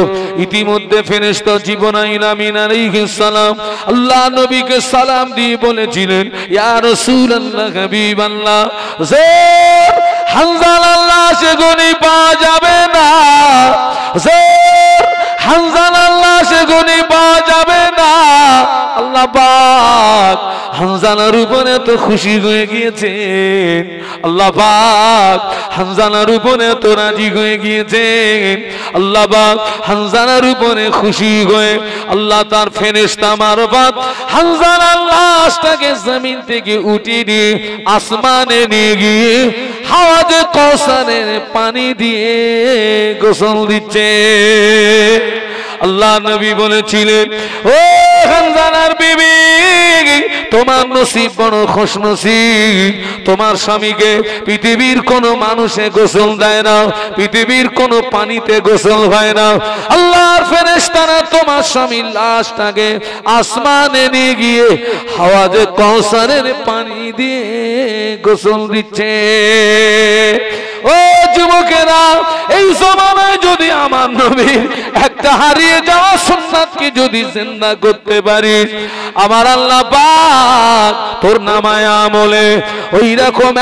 ইতিমধ্যে ফেরেশতা জিবরাইল আমিন আলাইহিস সালাম আল্লাহ নবীকে সালাম দিয়ে বলেছিলেন, ইয়া রাসূলুল্লাহ, হাবিবাল্লাহ, যে হানজালার লাশ এখনই পাওয়া যাবে না, যে হানজালার লাশ এখনই পাওয়া যাবে না। আল্লাহ পাক হানজালার উপরে তো খুশি হয়ে গিয়েছেন, আল্লাহ পাক হানজালার উপরে তো রাজি হয়ে গিয়েছেন। আল্লাহ পাক হানজালার উপরে খুশি হয়ে আল্লাহ তার ফেরেশতা মারফত হানজালার লাশটাকে জমিন থেকে উঠিয়ে দিয়ে আসমানে নিয়ে গিয়ে হাওয়াজে কাউসারের পানি দিয়ে গোসল দিচ্ছে। আল্লাহ নবী বলেছিলেন, ও হানজালার বিবি, তোমার নসিব বড় খুশনসিব, তোমার স্বামীকে পৃথিবীর কোন মানুষে গোসল দেয় না, পৃথিবীর কোন পানিতে গোসল হয় না। আল্লাহর ফেরেশতারা তোমার স্বামীর লাশটাকে আসমানে নিয়ে গিয়ে হাওয়াজে কাউসারের পানি দিয়ে গোসল দিচ্ছে। ও যুবকেরা, এই জমানায় যদি আমার নবীর একটা হারিয়ে যাওয়া সুন্নাতকে যদি জিন্দা করতে পারিস, আমার আল্লাহ পাক তোর নামায় আমলে ওই রকম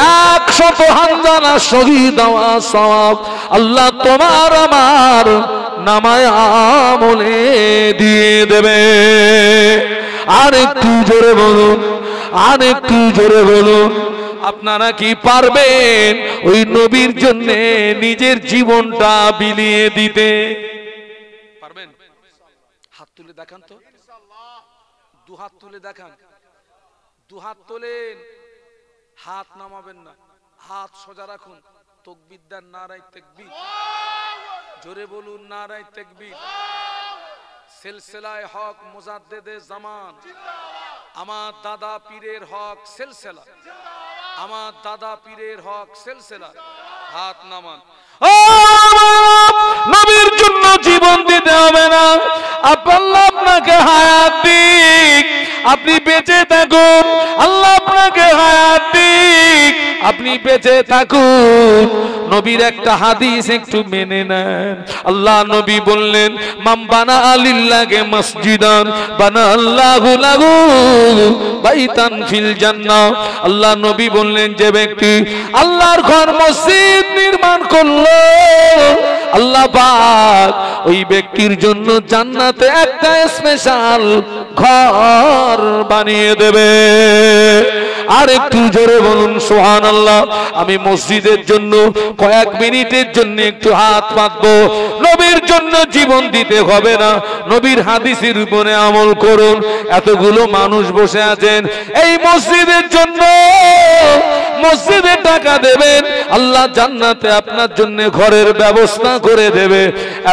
100 হানজালা শহীদ হওয়া সওয়াব আল্লাহ তোমার আমার নামায় আমলে দিয়ে দেবে। আর একটু জোরে বলুন, আর একটু জোরে বলুন, আপনারা কি পারবেন ওই নবীর জন্য নিজের জীবনটা বিলিয়ে দিতে? পারবেন? হাত তুলে দেখান তো, দু হাত তুলে দেখান, দু হাত তোলেন, হাত নামাবেন না, হাত সোজা রাখুন। তাকবীর দেন, নারায়ে তাকবীর, জোরে বলুন নারায়ে তাকবীর। সিলসিলায়ে হক মুজাদ্দেদে জামান, আমার দাদা পীরের হক সিলসিলা, আমার দাদা পীরের হক সিলসিলা। হাত নামান। নবীর জন্য জীবন দিতে হবে না, আল্লাহ আপনাকে হায়াত দিক, আপনি বেঁচে থাকুন, আল্লাহ আপনাকে হায়াত দিক, আপনি বেঁচে থাকুন। নবীর একটা হাদিস একটু মেনে নেন। আল্লাহ নবী বললেন, মাম বানা লিল্লাহি মসজিদান বানা আল্লাহু লাহু বাইতান ফিল জান্নাহ। আল্লাহ নবী বললেন, যে ব্যক্তি আল্লাহর ঘর মসজিদ নির্মাণ করলো, আল্লাহ পাক ওই ব্যক্তির জন্য জান্নাতে একটা স্পেশাল ঘর বানিয়ে দেবে। আর একটু জোরে বলুন সুবহানাল্লাহ। আমি মসজিদের জন্য কয়েক মিনিটের জন্য একটু হাত পাতবো। নবীর জন্য জীবন দিতে হবে না, নবীর হাদিসের উপরে আমল করুন। এতগুলো মানুষ বসে আছেন এই মসজিদের জন্য, মসজিদে টাকা দেবেন, আল্লাহ জান্নাতে আপনার জন্য ঘরের ব্যবস্থা করে দেবে।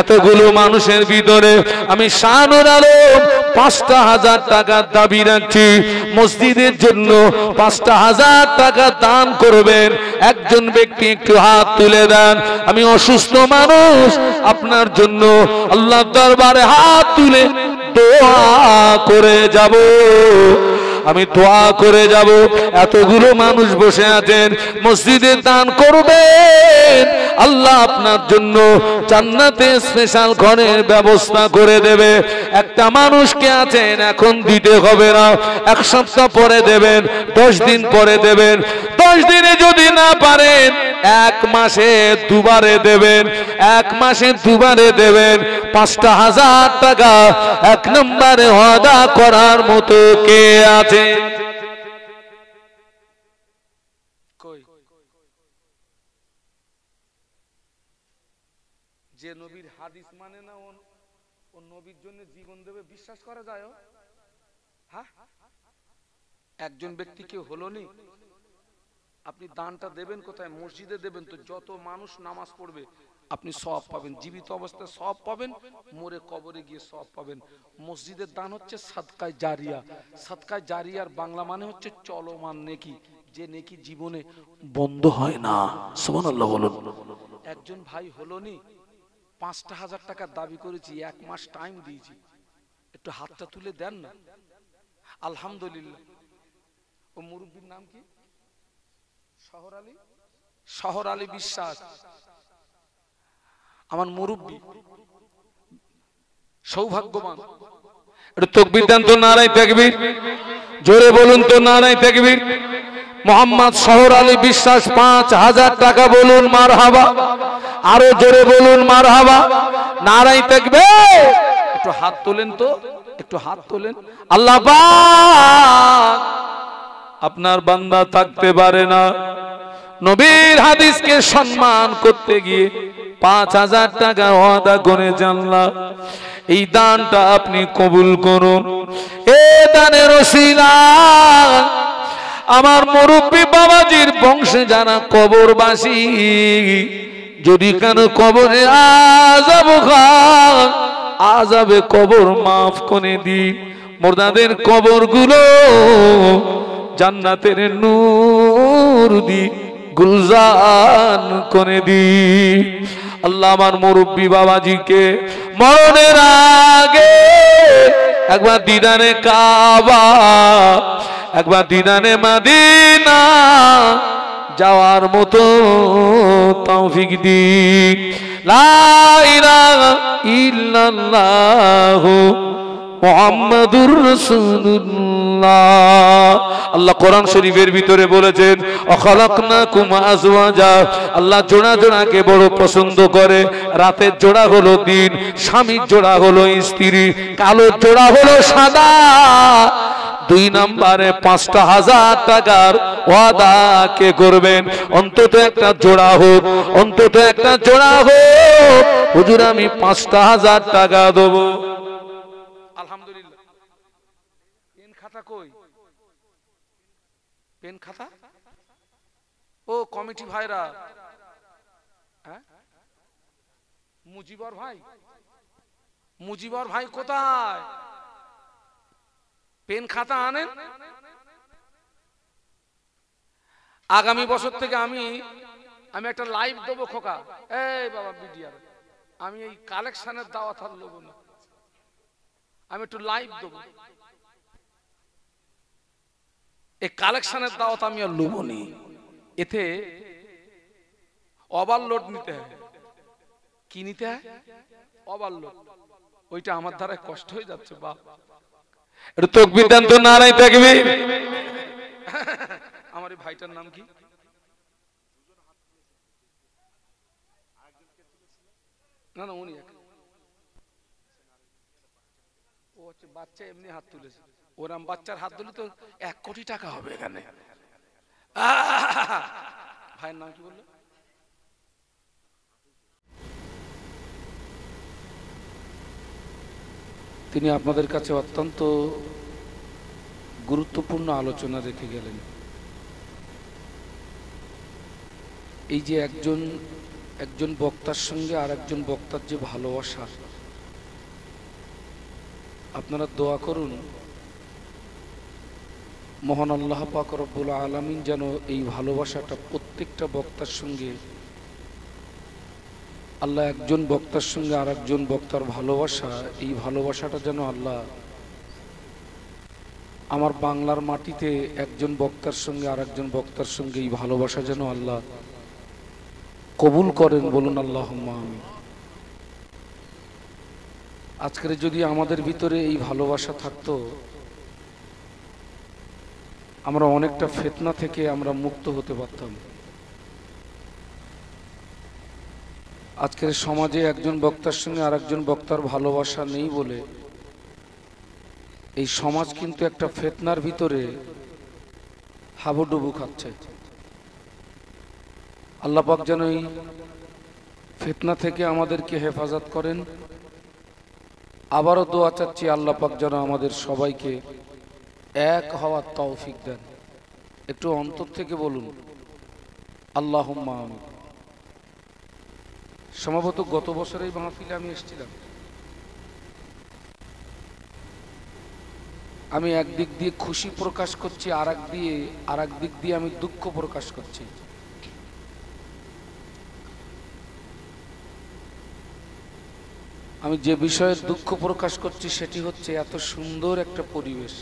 এতগুলো মানুষের ভিতরে আমি শানুর আলম 5,000 টাকার দাবি রাখছি, মসজিদের জন্য 5,000 টাকা দান করবেন। একজন ব্যক্তি একটু হাত তুলে দেন। আমি অসুস্থ মানুষ, আপনার জন্য আল্লাহর দরবারে হাত তুলে দোয়া করে যাব, আমি দোয়া করে যাব। এতগুলো মানুষ বসে আছেন, মসজিদে দান করবেন, আল্লাহ আপনার জন্য জান্নাতে স্পেশাল ঘরের ব্যবস্থা করে দেবে। একটা মানুষকে আছেন এখন দিতে হবে না, 1 সপ্তাহ পরে দেবেন, 10 দিন পরে দেবেন, 10 দিনে যদি না পারেন 1 মাসে 2 বারে দেবেন, 1 মাসে 2 বারে দেবেন। 5,000 টাকা 1 নম্বরে ওয়াদা করার মতো কে আছে? কই? যে নবীর হাদিস মানে না, ও নবীর জন্য জীবন দেবে, বিশ্বাস করা যায়? হ্যাঁ, একজন ব্যক্তি কেউ হলো নি। আপনি দানটা দেবেন কোথায়? মসজিদে দেবেন। তো যত মানুষ নামাজ পড়বে আপনি সওয়াব পাবেন, জীবিত অবস্থায় সওয়াব পাবেন, মরে কবরে গিয়ে সওয়াব পাবেন। মসজিদের দান হচ্ছে সাদকায়ে জারিয়া। সাদকায়ে জারিয়ার বাংলা মানে হচ্ছে চলমান নেকি, যে নেকি জীবনে বন্ধ হয় না। সুবহানাল্লাহ বলুন। একজন ভাই হলো নি, 5,000 টাকা দাবি করেছি, 1 মাস টাইম দিয়েছি, একটু হাতটা তুলে দেন না। আলহামদুলিল্লাহ। ও মুরব্বির নাম কি? শহর আলী, শহর আলী বিশ্বাস, আমার মুরব্বি, সৌভাগ্যবান। একটু তাকবীর দেন তো, নারায়ে তাকবীর, জোরে বলুন তো নারায়ে তাকবীর। মোহাম্মদ শহর আলী বিশ্বাস 5,000 টাকা, বলুন মারহাবা, আরো জোরে বলুন মারহাবা, নারায়ে তাকবীর। একটু হাত তোলেন তো, একটু হাত তোলেন। আল্লাহ পাক আপনার বান্দা থাকতে পারে না, নবীর হাদিসকে সম্মান করতে গিয়ে 5,000 টাকা ওয়াদা করে জানলাম। এই দানটা আপনি কবুল করুন। এ দানের ওসিলা আমার মুরব্বী বাবাজির বংশে যারা কবরবাসী, যদি কেন কবরে আযাব খান, আযাবে কবর মাফ করে দিন। মুর্দাদের কবরগুলো জান্নাতের নূর দি গুলজান করে দি। আল্লাহ আমার মুরব্বী বাবাজিকে মরণের আগে একবার দিদারে কাবা, একবার দিদারে মদিনা যাওয়ার মতো তৌফিক দিন। লা ইলাহা ইল্লাল্লাহু মুহাম্মাদুর রাসূলুল্লাহ। আল্লাহ কোরআন শরীফের ভিতরে বলেছেন অখালাকনাকুম আজওয়াজা। আল্লাহ জোড়া জোড়াকে বড় পছন্দ করে। রাতের জোড়া হলো দিন, স্বামীর জোড়া হলো স্ত্রী, কালো জোড়া হলো সাদা। 2 নম্বরে 5,000 টাকার ওয়াদা কে করবেন? অন্তত একটা জোড়া হোক, অন্তত একটা জোড়া হোক, হুজুর আমি 5,000 টাকা দেবো। আলহামদুলিল্লাহ। পেন খাতা কই? পেন খাতা? ও কমিটি ভাইরা, হ্যাঁ মুজিবর ভাই, মুজিবর ভাই কোথায়? পেন খাতা আনেন। আগামী বছর থেকে আমি একটা লাইভ দেবো খোকা। এই বাবা বিডিআর, আমি এই কালেকশনের দাওয়াত আর লোব না, আমি একটু লাইভ দেবো। এই কালেকশনের দাওয়াত আমি আর লোব নি। এতে ওভারলোড নিতে হয়। কি নিতে হয়? ওভারলোড। ওইটা আমার দ্বারা কষ্ট হয়ে যাচ্ছে বাপ। একটু তাকবীর দেন তো, নারায়ে তাকবীর। আমার এই ভাইটার নাম কি? না না উনি ও হচ্ছে বাচ্চা এমনি হাত তুলেছে। ওরাম বাচ্চার হাত তুলে তো 1 কোটি টাকা হবে এখানে। ভাইয়ের নাম কি বললো? তিনি আপনাদের কাছে অত্যন্ত গুরুত্বপূর্ণ আলোচনা রেখে গেলেন। এই যে একজন বক্তার সঙ্গে আর একজন বক্তার যে ভালোবাসা, আপনারা দোয়া করুন মহান আল্লাহ পাক রব্বুল আলামিন যেন এই ভালোবাসাটা প্রত্যেকটা বক্তার সঙ্গে, আল্লাহ একজন বক্তার সঙ্গে আর একজন বক্তার ভালোবাসা, এই ভালোবাসাটা যেন আল্লাহ আমার বাংলার মাটিতে একজন বক্তার সঙ্গে আর একজন বক্তার সঙ্গে এই ভালোবাসা যেন আল্লাহ কবুল করেন। বলুন আল্লাহুম্মা আমিন। আজকের যদি আমাদের ভিতরে এই ভালোবাসা থাকতো, আমরা অনেকটা ফিতনা থেকে আমরা মুক্ত হতে পারতাম। আজকের সমাজে একজন বক্তার সঙ্গে আর একজন বক্তার ভালোবাসা নেই বলে এই সমাজ কিন্তু একটা ফিতনার ভিতরে হাবুডুবু খাচ্ছে। আল্লাহ পাক যেন এই ফিতনা থেকে আমাদেরকে হেফাজত করেন। আবারও দোয়া চাচ্ছি আল্লাহ পাক যেন আমাদের সবাইকে এক হওয়ার তৌফিক দেন। একটু অন্তর থেকে বলুন আল্লাহুম্মা আমিন। সম্ভবত গত বছরেই মাহফিলে আমি এসেছিলাম। আমি একদিক দিয়ে খুশি প্রকাশ করছি, আর এক দিক দিয়ে আমি দুঃখ প্রকাশ করছি। আমি যে বিষয়ে দুঃখ প্রকাশ করছি সেটি হচ্ছে এত সুন্দর একটা পরিবেশ।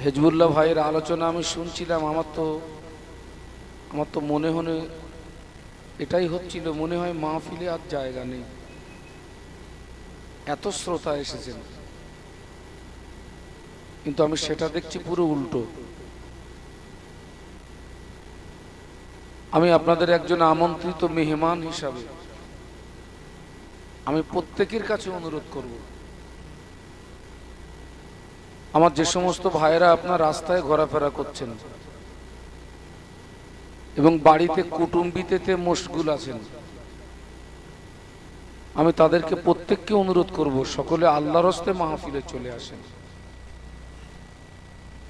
হেজবুল্লাহ ভাইয়ের আলোচনা আমি শুনছিলাম, আমার তো মনে এটাই হচ্ছিল, মনে হয় মাহফিলে আর জায়গা নেই, এত শ্রোতা এসেছেন। কিন্তু আমি সেটা দেখছি পুরো উল্টো। আমি আপনাদের একজন আমন্ত্রিত মেহমান হিসাবে আমি প্রত্যেকের কাছে অনুরোধ করব, আমার যে সমস্ত ভাইয়েরা আপনার রাস্তায় ঘোরাফেরা করছেন এবং বাড়িতে কুটুম্বিতেতে মশগুল আছেন, আমি তাদেরকে প্রত্যেককে অনুরোধ করব সকলে আল্লাহর হস্তে মাহফিলে চলে আসেন।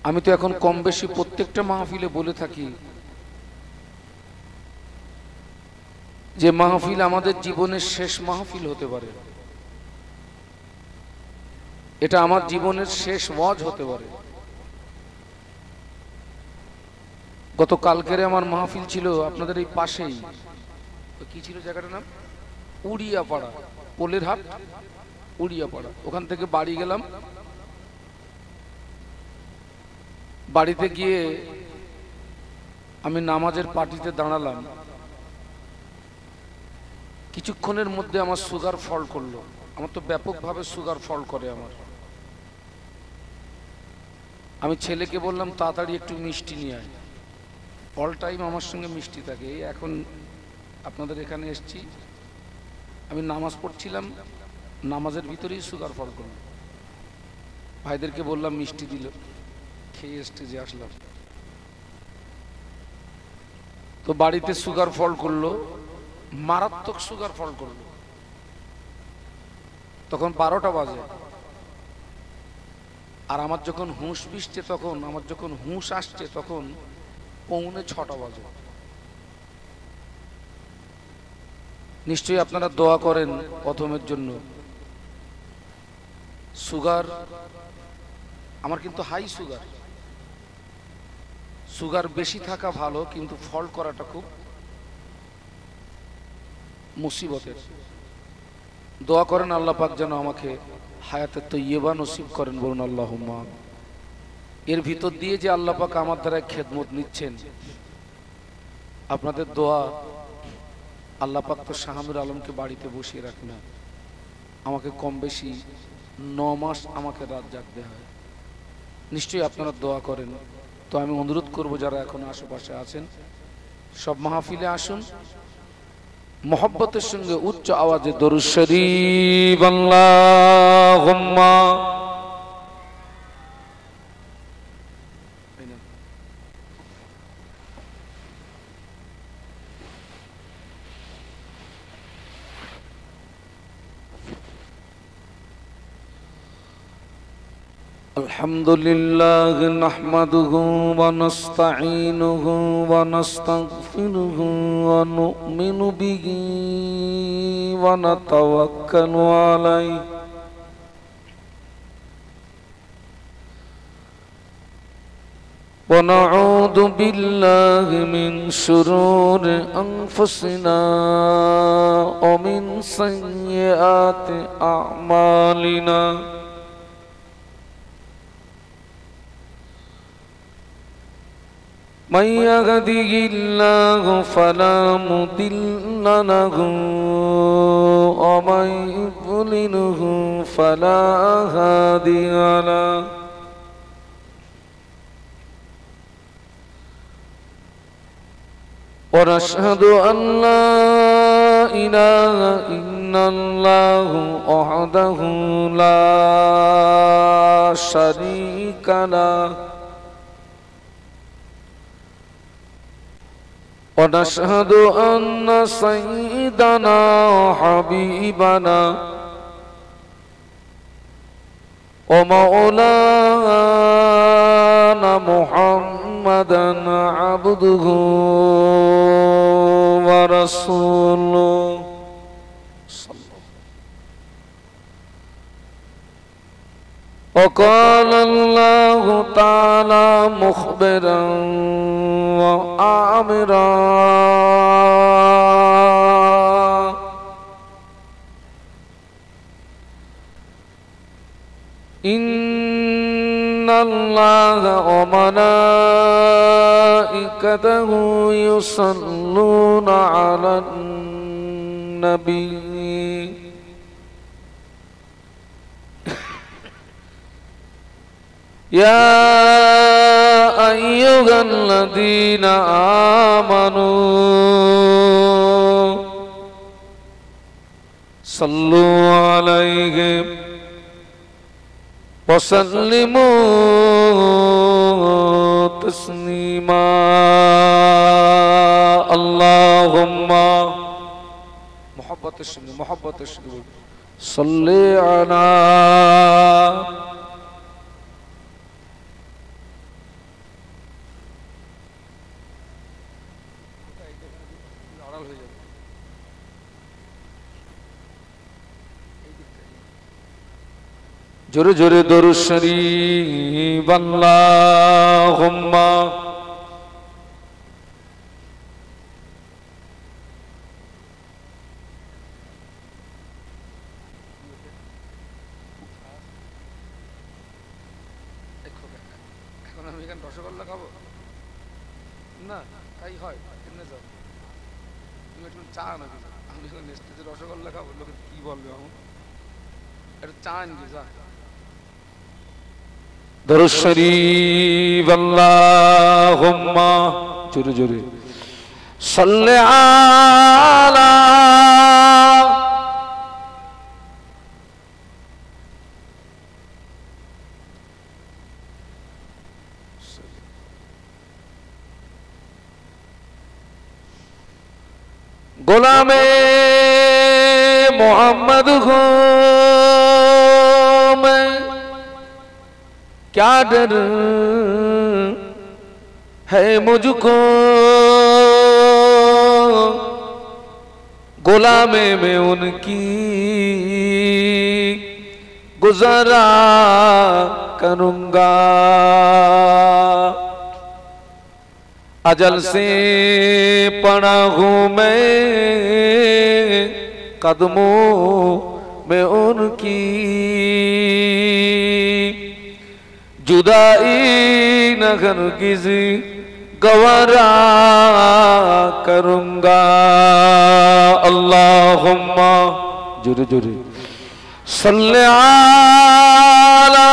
আমি তো এখন কম বেশি প্রত্যেকটা মাহফিলে বলে থাকি যে মাহফিল আমাদের জীবনের শেষ মাহফিল হতে পারে, এটা আমার জীবনের শেষ ওয়াজ হতে পারে। গত কালকেরে আমার মাহফিল ছিল আপনাদের এই পাশেই, কি ছিল জায়গাটার নাম? উড়িয়াপাড়া, পোলের হাট, উড়িয়াপাড়া। ওখান থেকে বাড়ি গেলাম। বাড়িতে গিয়ে আমি নামাজের পার্টিতে দাঁড়ালাম, কিছুক্ষণের মধ্যে আমার সুগার ফল করলো। আমার তো ব্যাপকভাবে সুগার ফল করে আমার। আমি ছেলেকে বললাম তাড়াতাড়ি একটু মিষ্টি নিয়ে আয়। অল টাইম আমার সঙ্গে মিষ্টি থাকে। এই এখন আপনাদের এখানে এসছি, আমি নামাজ পড়ছিলাম, নামাজের ভিতরেই সুগার ফল করলো। ভাইদেরকে বললাম মিষ্টি দিল, খেয়ে স্টেজে আসলাম। তো বাড়িতে সুগার ফল করলো, মারাত্মক সুগার ফল করলো। তখন 12টা বাজে। আর আমার যখন হুঁশ আসছে তখন 5:45 বাজে। নিশ্চয়ই আপনারা দোয়া করেন প্রথমের জন্য। সুগার আমার কিন্তু হাই সুগার। সুগার বেশি থাকা ভালো, কিন্তু ফল করাটা খুব মুসিবতের। দোয়া করেন আল্লাহ পাক যেন আমাকে হায়াতে তৈয়বা নসিব করেন, বলুন আল্লাহুম্মা। এর ভিতর দিয়ে যে আল্লাহ পাক আমার দ্বারা খেদমত নিচ্ছেন, আপনাদের দোয়া। আল্লাহ পাক তো শাহানুর আলমকে বাড়িতে বসিয়ে রাখে না, আমাকে কম বেশি 9 মাস আমাকে রাত জাগতে হয়। নিশ্চয়ই আপনারা দোয়া করেন। তো আমি অনুরোধ করব যারা এখন আশেপাশে আছেন, সব মাহফিলে আসুন, মোহব্বতের সঙ্গে উচ্চ আওয়াজে দরুদ শরীফ আল্লাহুম্মা। الحمد لله نحمده ونستعينه ونستغفره ونؤمن به ونتوكل عليه ونعوذ بالله من شرور أنفسنا ومن سيئات أعمالنا من يهده الله فلا مضل له ومن يضلله فلا هادي له ونشهد أن لا إله إلا الله وحده لا شريك له ونشهد أن سيدنا وحبيبنا ومولانا محمدا عبده ورسوله وقال الله تعالى مخبرا وآمرا إن الله وملائكته يصلون على النبي يا أيها الذين آمنوا صلوا عليه وسلموا تسليما اللهم محبة الشكر صل على জোরে জোরে দরুদ শরীফ আল্লাহুম্মা। এখন আমি এখানে রসগোল্লা খাবো? না তাই হয় কেমনে যাও তুমি একটু চা না আমি এখন স্টেজে রসগোল্লা খাবো লোকে কি বলবে আমার একটু চা আনবি যা দরুদ শরীফ আল্লাহুম্মা জোরে জোরে সাল্লি আলা গোলামে मोहम्मद हो मैं क्या डर है मुझको गुलामे में उनकी गुजारा करूंगा अजल से पड़ा हूं मैं कदमों में उनकी जुदाई न हरगिज़ गवारा करूंगा अल्लाहुम्मा जुरे जुरे सल्ले आला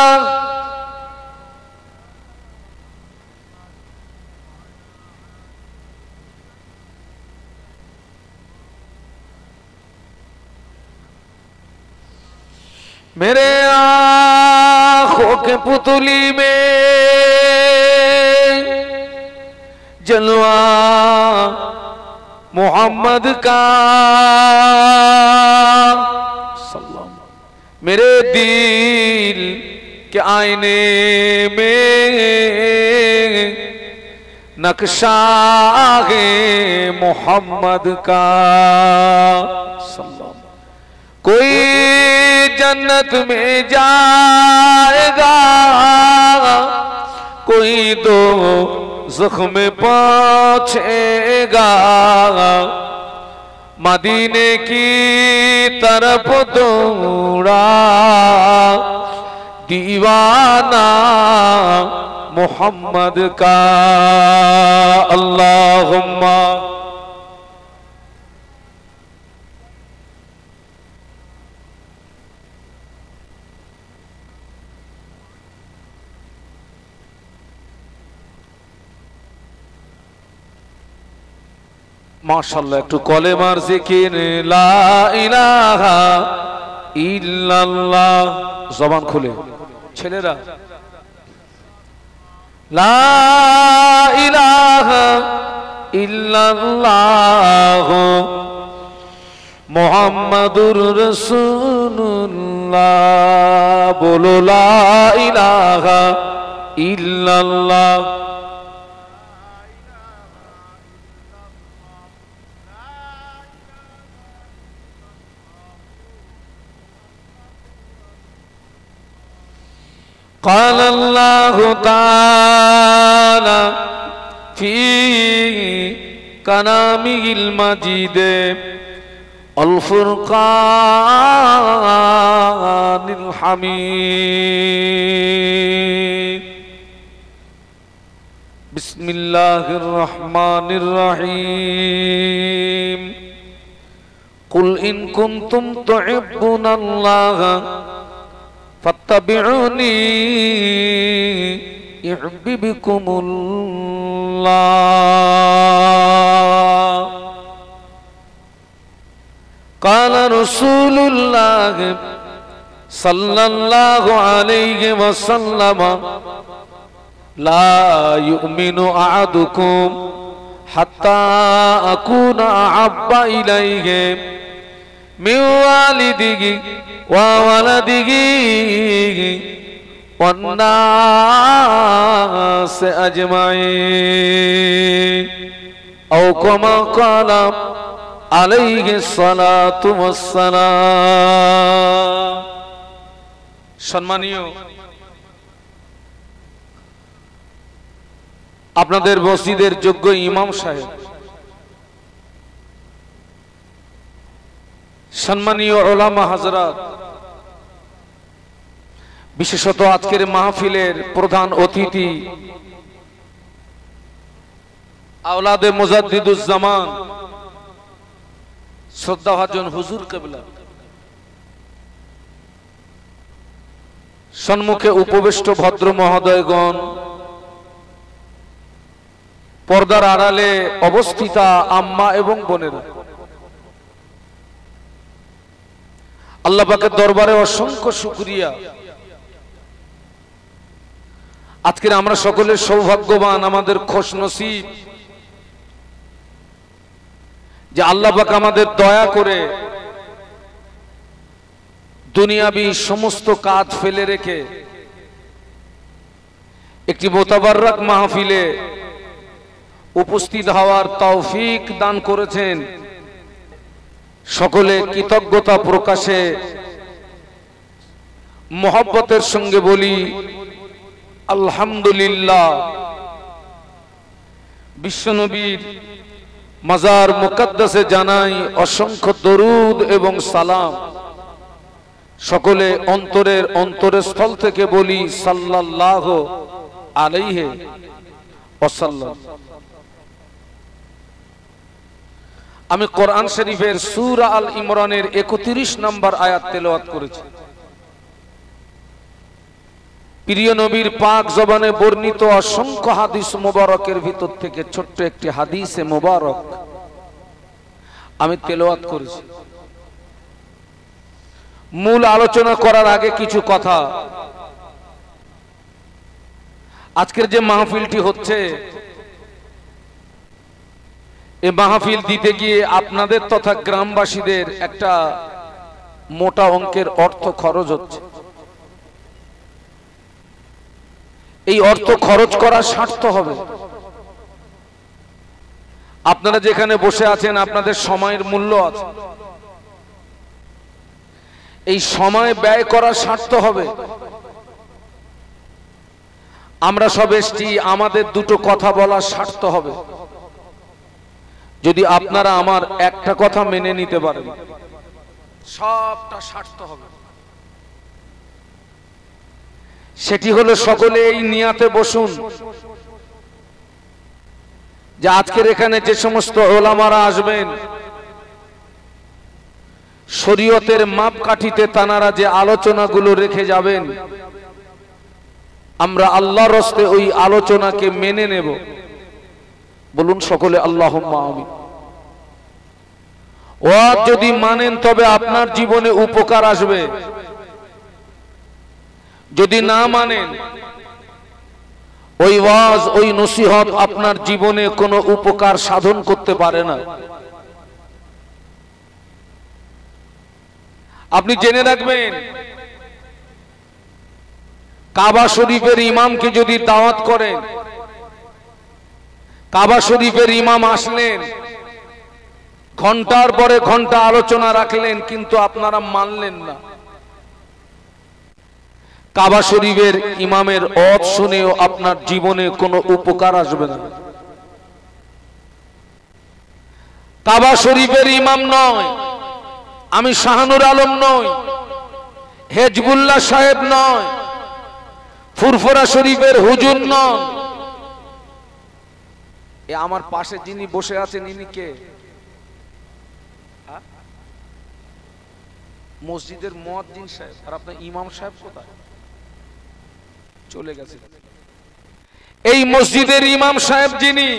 मेरे आँखों के पुतली में जलवा मोहम्मद का मेरे दिल के आईने में नक्शा है मोहम्मद का कोई जन्नत में जाएगा कोई दो ज़ख्म में पहुंचेगा मदीने की तरफ दौड़ा दीवाना मोहम्मद का अल्लाहुम्मा माशाल्लाह एक कलेमार जिकिर ला इलाहा इल्लल्लाह जबान खुले छेलेरा ला इलाहा इल्लल्लाह मुहम्मदुर रसूलुल्लाह बोलो ला इलाहा इल्लल्लाह قال الله تعالى في كلامه المجيد الفرقان الحميد بسم الله الرحمن الرحيم قل إن كنتم تحبون الله فاتبعوني يحببكم الله قال رسول الله صلى الله عليه وسلم لا يؤمن أحدكم حتى أكون أحب إليه من والده وولده والناس أجمعين أو كما قال عليه الصلاة والسلام সম্মানীয় আপনাদের মসজিদের যোগ্য ইমাম সাহেব সম্মানীয় উলামা হযরত বিশেষত আজকের মাহফিলের প্রধান অতিথি আওলাদে মুজাদ্দিদুজ্জামান শ্রদ্ধাভাজন হুজুর কেবলা, সম্মুখে উপবিষ্ট ভদ্র মহোদয়গণ, পর্দার আড়ালে অবস্থিতা আম্মা এবং বোনেরা, আল্লাহ পাকের দরবারে অসংখ্য শুকরিয়া। আজকের আমরা সকলে সৌভাগ্যবান, আমাদের খুশনসিব যে আল্লাহ পাক আমাদের দয়া করে দুনিয়াবি সমস্ত কাজ ফেলে রেখে একটি মোতাবাররক মাহফিলে উপস্থিত হওয়ার তৌফিক দান করেছেন। সকলে কৃতজ্ঞতা প্রকাশে মোহব্বতের সঙ্গে বলি আলহামদুলিল্লাহ। বিশ্বনবীর মাজার মুকদ্দাসে জানাই অসংখ্য দরুদ এবং সালাম। সকলে অন্তরের স্থল থেকে বলি সাল্লাল্লাহু আলাইহি ওয়াসাল্লাম। আমি কোরআন শরীফের সূরা আল ইমরানের 31 নম্বর আয়াত তেলাওয়াত করেছি। প্রিয় নবীর পাক জবানে বর্ণিত অসংখ্য হাদিস মোবারকের ভিতর থেকে ছোট্ট একটি হাদিসে মোবারক আমি তেলাওয়াত করেছি। মূল আলোচনা করার আগে কিছু কথা। আজকের যে মাহফিলটি হচ্ছে, এই মাহফিল দিতে গিয়ে আপনাদের তথা গ্রামবাসীদের একটা মোটা অঙ্কের অর্থ খরচ হচ্ছে। এই অর্থ খরচ করা সার্থ হবে। আপনারা যেখানে বসে আছেন আপনাদের সময়ের মূল্য আছে, এই সময় ব্যয় করা সার্থ হবে। আমরা সব এসেছি, আমাদের দুটো কথা বলা সার্থ হবে যদি আপনারা আমার একটা কথা মেনে নিতে পারেন, সবটা সার্থ হবে। সেটি হলো সকলে এই নিয়াতে বসুন যে আজকের এখানে যে সমস্ত ওলামারা আসবেন, শরীয়তের মাপকাঠিতে তানারা যে আলোচনাগুলো রেখে যাবেন, আমরা আল্লাহর হস্তে ওই আলোচনাকে মেনে নেব। বলুন সকলে আল্লাহুম্মা আমিন। ওয়াজ যদি মানেন তবে আপনার জীবনে উপকার আসবে, যদি না মানেন ওই ওয়াজ ওই নসিহত আপনার জীবনে কোনো উপকার সাধন করতে পারে না। আপনি জেনে রাখবেন, কাবা শরীফের ইমামকে যদি দাওয়াত করেন, কাবা শরীফের ইমাম আসলেন, ঘন্টার পরে ঘন্টা আলোচনা রাখলেন, কিন্তু আপনারা মানলেন না। কাবা শরীফের ইমামের ওয়াজ শুনেও আপনার জীবনে কোনো উপকার আসবে না। কাবা শরীফের ইমাম নয়, আমি শাহানুর আলম নই, হেজবুল্লাহ সাহেব নয়, ফুরফুরা শরীফের হুজুর নন। এ আমার পাশে যিনি বসে আছেন ইনি কে? মসজিদের মুয়াজ্জিন সাহেব। আর আপনার ইমাম সাহেব কোথায়? চলে গেছে। এই মসজিদের ইমাম সাহেব যিনি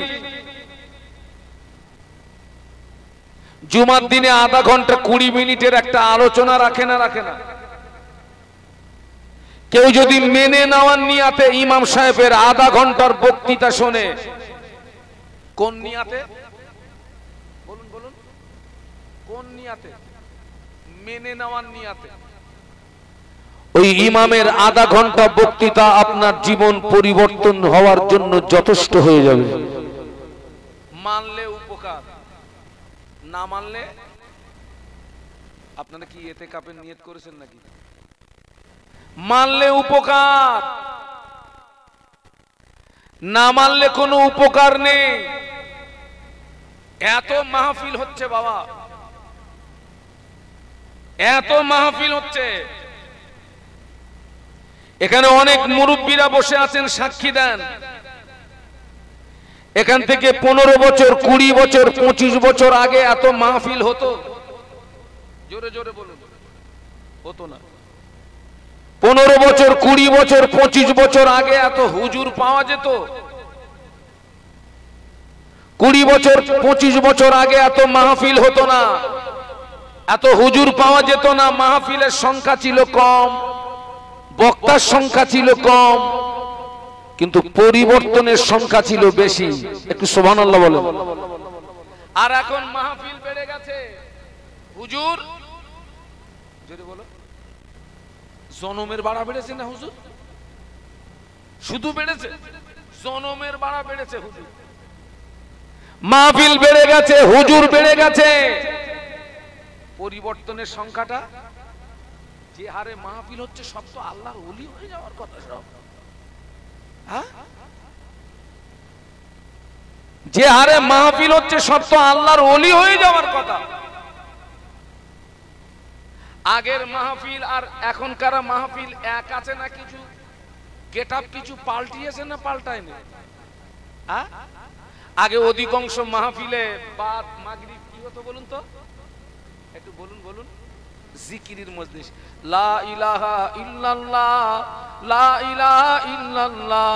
জুমার দিনে আধা ঘন্টা 20 মিনিটের একটা আলোচনা রাখে না? কেউ যদি মেনে নেওয়ার নিয়াতে ইমাম সাহেবের আধা ঘন্টার বক্তৃতা শোনে, কোন নিয়াতে? বলুন কোন নিয়াতে? মেনে নেওয়ার নিয়াতে। ওই ইমামের আধা ঘন্টা বক্তৃতা আপনার জীবন পরিবর্তন হওয়ার জন্য যথেষ্ট হয়ে যাবে। মানলে উপকার, না মানলে আপনারা কি ইতিকাফের নিয়ত করেছেন নাকি? মানলে উপকার, না মানলে কোনো উপকার নেই। এত মাহফিল হচ্ছে বাবা, এত মাহফিল হচ্ছে, এখানে অনেক মুরব্বীরা বসে আছেন, সাক্ষী দেন। এখান থেকে 15 বছর 20 বছর 25 বছর আগে এত মাহফিল হতো? জোরে জোরে বলুন, হতো না। 15 বছর 20 বছর 25 বছর আগে এত হুজুর পাওয়া যেত? 20 বছর 25 বছর আগে এত মাহফিল হতো না, এত হুজুর পাওয়া যেত না। মাহফিলের সংখ্যা ছিল কম, বক্তার সংখ্যা ছিল কম, কিন্তু পরিবর্তনের সংখ্যা ছিল বেশি। একটু সুবহানাল্লাহ বলেন। আর এখন মাহফিল বেড়ে গেছে, হুজুর জোরে বলো, জনমের বাড়া বেড়েছে না হুজুর? শুধু বেড়েছে, জনমের বাড়া বেড়েছে হুজুর। মাহফিল বেড়ে গেছে, হুজুর বেড়ে গেছে, পরিবর্তনের সংখ্যাটা যে হারে মাহফিল হচ্ছে সব তো আল্লাহর ওলি হয়ে যাওয়ার কথা সব। হ্যাঁ, যে হারে মাহফিল হচ্ছে সব তো আল্লাহর ওলি হয়ে যাওয়ার কথা। আগের মাহফিল আর এখনকার মাহফিল এক আছে না? কিছু গেটআপ কিছু পাল্টিয়েছে না পাল্টায়নি? হ্যাঁ, আগে অধিকাংশ মাহফিলে বাদ মাগরিব কি হতো বলুন তো, একটু বলুন বলুন। জিকিরের মজলিস, লা ইলাহা ইল্লাল্লাহ, লা ইলাহা ইল্লাল্লাহ,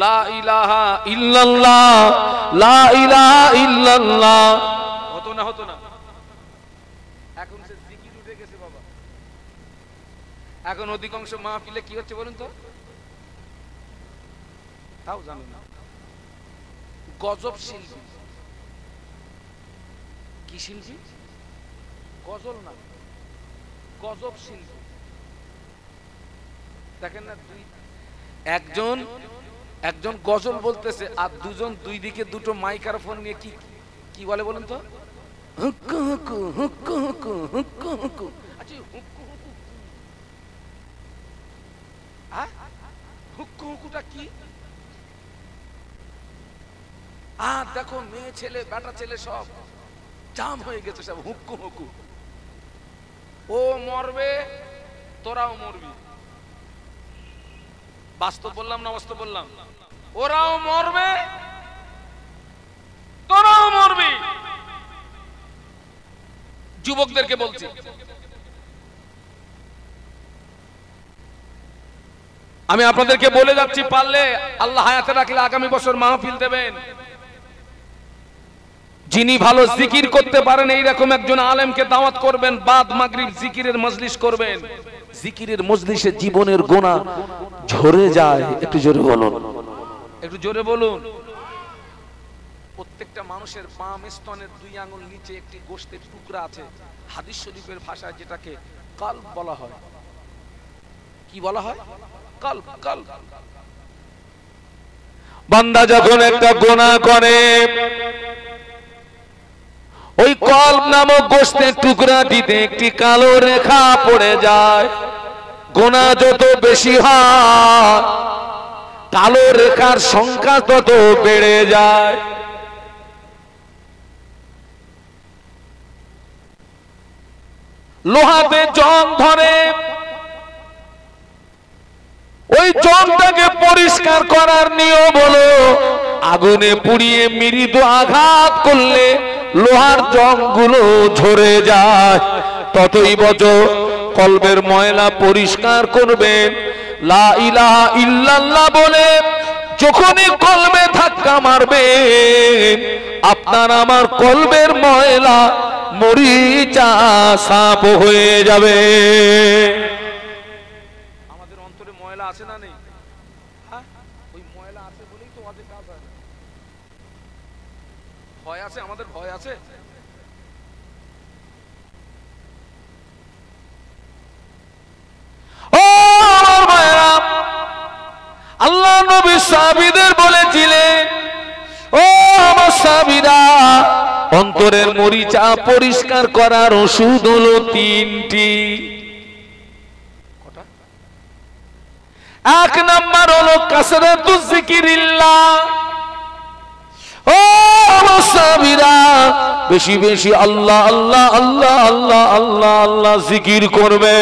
লা ইলাহা ইল্লাল্লাহ, লা ইলাহা ইল্লাল্লাহ। হতো না? হতো না? এখন সে জিকির উঠে গেছে বাবা। এখন অধিকাংশ মাহফিলে কি হচ্ছে বলুন তো, তাও জানেন না। গজব শিল্পী। কি শিল্পী? গজল না, গজব শিল্পী। দেখেন না, একজন গজল বলতেছে আর দুজন দুই দিকে দুটো মাইক্রোফোন নিয়ে কি কি বলে বলুন তো? হুক্কু হুক্কু হুক্কু হুক্কু হুক্কু হুক্কু। আচ্ছা, হুক্কু হুক্কু, হ্যাঁ, হুক্কু হুক্কুটা কি? আর দেখো মেয়ে ছেলে বেটা ছেলে সব জাম হয়ে গেছে, সব হুক্কু হুক্কু। ও মরবে, তোরাও মরবি। বাস্তব বললাম না বাস্তব বললাম? ওরাও মরবে, তোরাও মরবি। যুবকদেরকে বলছি, আমি আপনাদেরকে বলে যাচ্ছি, পারলে আল্লাহ হায়াতে রাখলে আগামী বছর মাহফিল দেবেন। যিনি ভালো জিকির করতে পারেন এইরকম একজন আলেমকে দাওয়াত করবেন, বাদ মাগরিব জিকিরের মজলিস করবেন। জিকিরের মজলিসে জীবনের গোনা ঝরে যায়। একটু জোরে বলুন, একটু জোরে বলুন। প্রত্যেকটা মানুষের বাম স্তনের 2 আঙ্গুল নিচে একটি গোশতের টুকরা আছে, হাদিস শরীফের ভাষায় যেটাকে কলব বলা হয়। কি বলা হয়? কলব। কলব। বান্দা যখন একটা গোনা করে, ওই কলব নামক গোশতের টুকরাটিতে একটি কালো রেখা পড়ে যায়। গোনা যত বেশি হয়, কালো রেখার সংখ্যা তত বেড়ে যায়। লোহাতে জং ধরে, ওই জংটাকে পরিষ্কার করার নিয়ম হলো আগুনে পুড়িয়ে মৃদু আঘাত করলে লোহার জংগুলো ঝরে যায়। ততই বছর কলবের ময়লা পরিষ্কার করবেন। লা ইলাহা ইল্লাল্লাহ বলে যখনই কলবে ধাক্কা মারবেন, আপনার আমার কলবের ময়লা মরিচা সাফ হয়ে যাবে। আমাদের অন্তরে ময়লা আছে না নেই? হ্যাঁ, ওই ময়লা আছে বলেই তো আমাদের কাজ হয় না। ভয় আছে, আমাদের ভয় আছে। আল্লাহ নবী সাহাবীদের বলেছিলেন, ও আমার সাহাবীরা, অন্তরের মরিচা পরিষ্কার করার ওষুধ হলো 3টি। এক নাম্বার হলো কাসরাতুজ যিকিরিল্লাহ। ও আমার সাহাবীরা, বেশি বেশি আল্লাহ আল্লাহ আল্লাহ আল্লাহ আল্লাহ আল্লাহ জিকির করবে,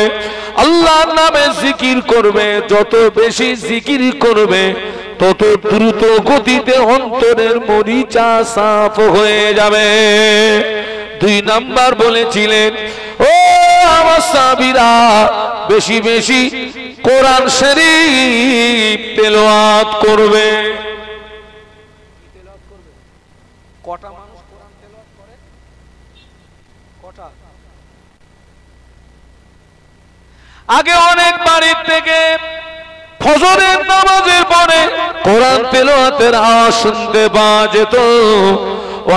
আল্লাহর নামে জিকির করবে। যত বেশি জিকির করবে তত দ্রুত গতিতে অন্তরের মরিচা সাফ হয়ে যাবে। 2 নাম্বার বলেছিলেন, ও আমার সাহাবীরা, বেশি বেশি কোরআন শরীফ তেলাওয়াত করবে। কটা মানুষ কোরআন তেলাওয়াত করে? কটা? আগে অনেক বাড়ির থেকে ফজরের নামাজের পরে কোরআন তেলাওয়াতের আওয়াজ শুনতে পাওয়া যেত।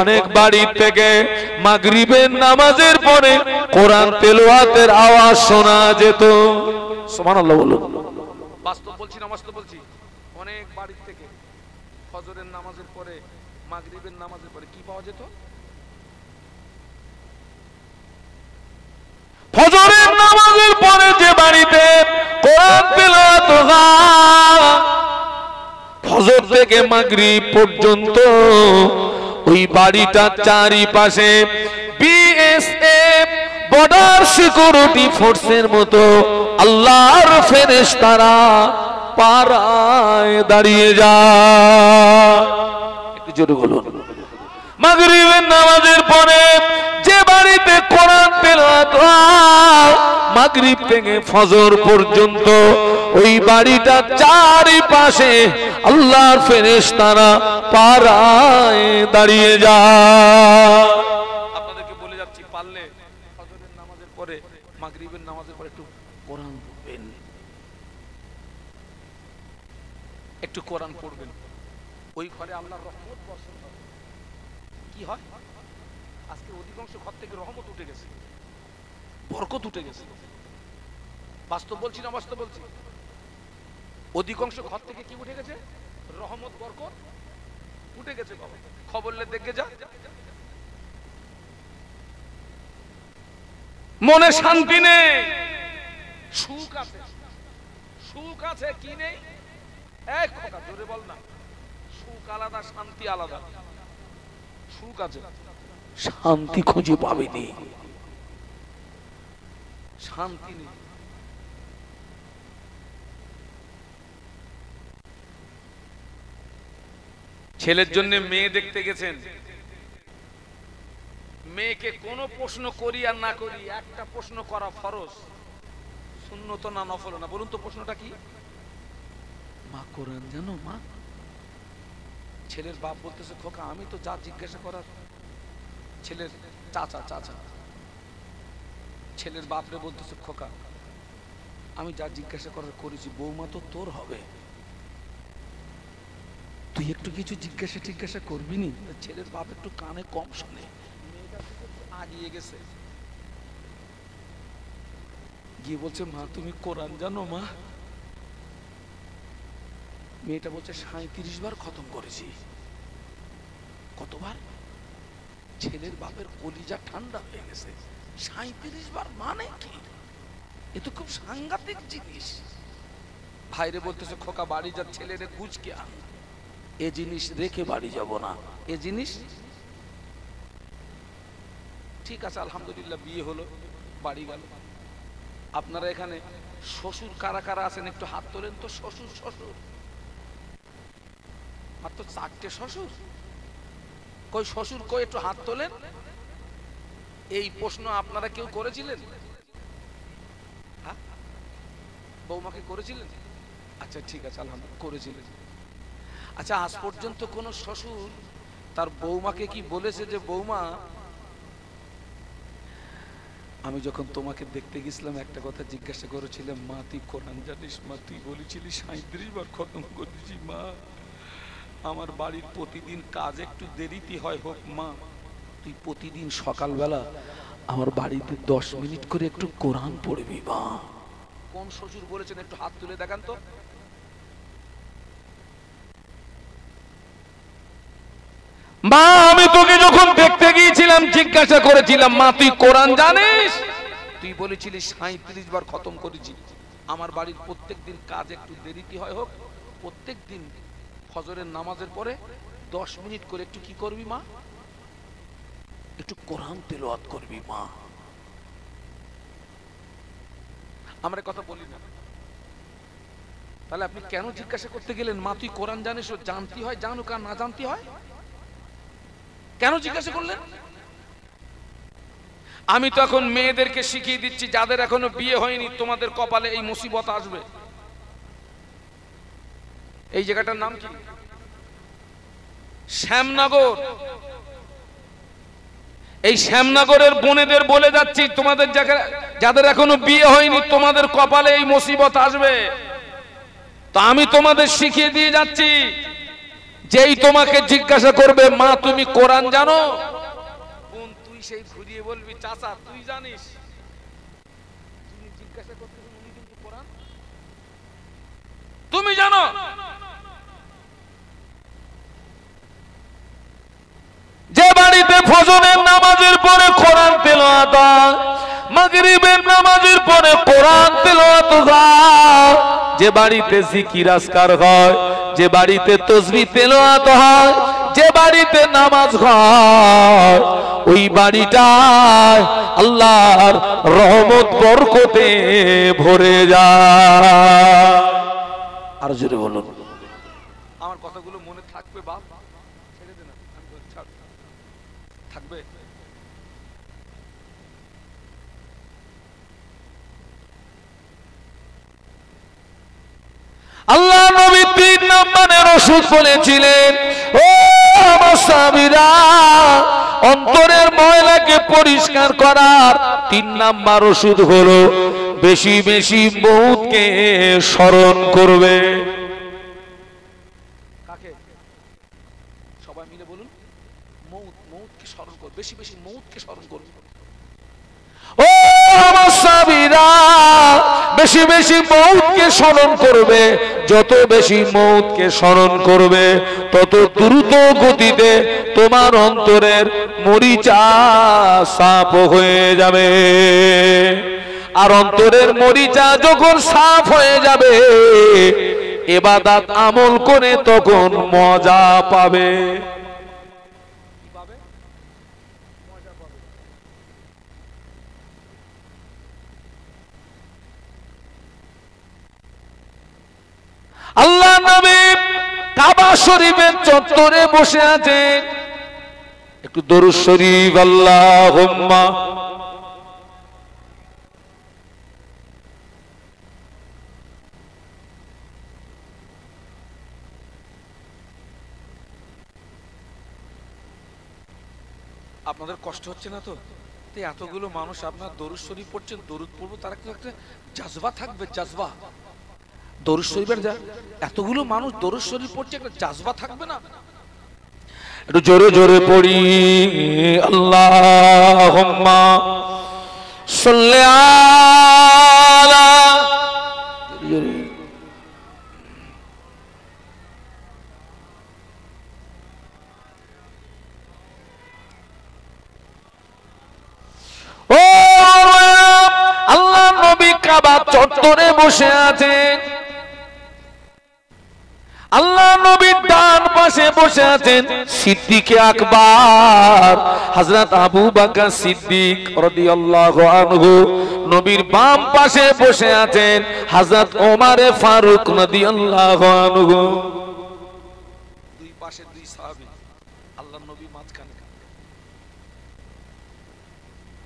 অনেক বাড়ির থেকে মাগরিবের নামাজের পরে কোরআন তেলাওয়াতের আওয়াজ শোনা যেত। সুবহানাল্লাহ বলুন। বাস্তব বলছি না বাস্তব বলছি? অনেক বাড়ির থেকে ফজরের নামাজের পরে মাগরিবের নামাজের পরে কি পাওয়া যেত? ফজরের নামাজের পরে যে বাড়িতে কোরআন তেলাওয়াত হয়, ফজর থেকে মাগরিব পর্যন্ত ওই বাড়িটার চারিপাশে বিএসএফ বর্ডার সিকিউরিটি ফোর্সের মতো আল্লাহর ফেরেশতারা পাড়ায় দাঁড়িয়ে যায়। একটু জোরে বলুন। মাগরিবের নামাজের পরে যে বাড়িতে কোরআন তেলাওয়াত হয়, মাগরিব থেকে ফজর পর্যন্ত ওই বাড়িটার চারিপাশে আল্লাহর ফেরেশতারা পাড়ায় দাঁড়িয়ে যায়। আপনাদেরকে বলে যাচ্ছি, পারলে ফজরের নামাজের পরে মাগরিবের নামাজের পরে একটু কোরআন পড়বেন, একটু কোরআন পড়বেন। ওই ঘরে আল্লাহর রহমত বর্ষণ হবে। কি হয়? আজকে অধিকাংশ ঘর থেকে রহমত উঠে গেছে, বরকত উঠে গেছে। বাস্তব বলছি না বাস্তব বলছি? অধিকাংশ ঘর থেকে কি উঠে গেছে? রহমত বরকত উঠে গেছে। খবর দেখে যা, মনে শান্তি নেই, সুখ আছে। সুখ আছে কি নেই? এক কথা জোরে বল না। সুখ আলাদা, শান্তি আলাদা। সুখ আছে, শান্তি খুঁজে পাবেনি। শান্তি নেই। ছেলের জন্য মেয়ে দেখতে গেছেন, মেয়েকে কোন প্রশ্ন করি আর না করি, একটা প্রশ্ন করা ফরজ, সুন্নত না নফল না? বলুন তো প্রশ্নটা কি? মা কোরআন জানো মা? ছেলের বাপ বলতেছে, খোকা আমি তো যা জিজ্ঞাসা করার। ছেলের চাচা চাচা ছেলের বাপরে বলতেছে, খোকা আমি যা জিজ্ঞাসা করার করেছি, বৌমা তো তোর হবে, তুই একটু কিছু জিজ্ঞাসা করবি নি? ছেলের বাপ একটু কানে কম শোনে, আগিয়ে গেছে, গিয়ে বলছে, মা তুমি কোরআন জানো মা? মেয়েটা বলছে 37 বার খতম করেছি। কতবার? ছেলের বাপের কলিজা ঠান্ডা হয়ে গেছে। 37 বার মানে কি? এ তো খুব সাংঘাতিক জিনিস। ভাইরে বলতেছে, খোকা বাড়ি যা, ছেলেরে কুচকে আন, এ জিনিস রেখে বাড়ি যাব না, এ জিনিস। ঠিক আছে, আলহামদুলিল্লাহ বিয়ে হলো, বাড়ি গেল। আপনারা এখানে শ্বশুর কারা কারা আছেন একটু হাত তোলেন তো। শ্বশুর শ্বশুর মাত্র 4টে শ্বশুর। কই শ্বশুর কই? একটু হাত তোলেন। এই প্রশ্ন আপনারা কেউ করেছিলেন? বৌমাকে করেছিলেন? আচ্ছা ঠিক আছে, আলহামদুলিল্লাহ করেছিলেন। আচ্ছা, আজ পর্যন্ত কোন শ্বশুর তার বৌমাকে কি বলেছে যে, বৌমা আমি যখন তোমাকে দেখতে গেছিলাম একটা কথা জিজ্ঞাসা করেছিলাম, মা তুই কোরআন জানিস? মা তুই বলেছিলি 37 বার খতম করেছি। মা আমার বাড়ির প্রতিদিন কাজ একটু দেরিতে হয় হোক, মা তুই প্রতিদিন সকালবেলা আমার বাড়িতে 10 মিনিট করে একটু কোরআন পড়বি মা। কোন শ্বশুর বলেছেন? একটু হাত তুলে দেখান তো। মা আমি তোকে যখন দেখতে গিয়েছিলাম জিজ্ঞাসা করেছিলাম, মা তুই কোরআন জানিস? তুই বলেছিলি 37 বার খতম করেছি। আমার বাড়ির প্রত্যেক দিন কাজ একটু দেরিতে হয় হোক, প্রত্যেক দিন ফজরের নামাজের পরে 10 মিনিট করে একটু কি করবি মা? একটু কোরআন তেলাওয়াত করবি মা। আমরা কথা বলি না, তাহলে আপনি কেন জিজ্ঞাসা করতে গেলেন মা তুই কোরআন জানিস? ও জানতে হয় জানুক আর না জানতে হয়, কেন জিজ্ঞাসা করলেন? আমি তো এখন মেয়েদেরকে শিখিয়ে দিচ্ছি যাদের এখনো বিয়ে হয়নি, তোমাদের কপালে এই মুসিবত আসবে। এই জায়গাটার নাম কি? শ্যামনগর। এই শ্যামনগরের বোনেদের বলে যাচ্ছি, তোমাদের যাদের এখনো বিয়ে হয়নি তোমাদের কপালে এই মুসিবত আসবে। তো আমি তোমাদের শিখিয়ে দিয়ে যাচ্ছি, যেই তোমাকে জিজ্ঞাসা করবে মা তুমি কোরআন জানো, বোন তুই সেই ঘুরিয়ে বলবি চাচা তুই জানিস। তুমি জিজ্ঞাসা করতে উনি কিন্তু কোরআন তুমি জানো। যে বাড়িতে ফজরের নামাজের পরে কোরআন তেলাওয়াত হয়, মাগরিবের নামাজের পরে কোরআন তেলাওয়াত হয়, যে বাড়িতে জিকির আজকার হয়, যে বাড়িতে তাসবিহ তেলাওয়াত হয়, যে বাড়িতে নামাজ হয়, ওই বাড়িটায় আল্লাহর রহমত বরকতে ভরে যায়। আর জোরে বলুন। আমার কথাগুলো মনে থাকবে বাপ? ছেড়ে দে না, আমি বলছি ছাড়। থাকবে? আল্লাহ নবী 3 নম্বরের ওষুধ বলেছিলেন, ও আমার সাহাবীরা, অন্তরের ময়লাকে পরিষ্কার করার 3 নাম্বার ওষুধ হলো বেশি বেশি মউতকে স্মরণ করবে। কাকে? সবাই মিলে বলুন। মউত, মউতকে স্মরণ করবে, বেশি বেশি মউতকে স্মরণ করবে। ও আমার সাহাবীরা, বেশি বেশি মউতকে স্মরণ করবে। যত বেশি মউতকে স্মরণ করবে তত দ্রুত গতিতে তোমার অন্তরের মরিচা সাফ হয়ে যাবে। আর অন্তরের মরিচা যখন সাফ হয়ে যাবে, ইবাদত আমল করে তখন মজা পাবে। আল্লাহ নবী কাবা শরীফের চত্বরে বসে আছেন, একটু দরুদ শরীফ আল্লাহুম্মা। আপনাদের কষ্ট হচ্ছে না তো? এতগুলো মানুষ আপনার দরুদ শরীফ পড়ছেন, দরুদ পড়বো, তার একটা জাজবা থাকবে, জাজবা। দরুদ শরীফের এতগুলো মানুষ দরুদ শরীফ পড়ছে, একটা জাজবা থাকবে না? একটু জোরে জোরে পড়ি আল্লাহুম্মা সাল্লি আলা। ও আল্লাহ নবী কাবা চত্বরে বসে আছেন, আল্লাহ নবীর ডান পাশে বসে আছেন সিদ্দিকে আকবর হযরত আবু বকর সিদ্দিক রাদিয়াল্লাহু আনহু। নবীর বাম পাশে বসে আছেন হযরত ওমর ফারুক রাদিয়াল্লাহু আনহু। দুই পাশে দুই সাহাবী, আল্লাহ নবী মাঝখানে।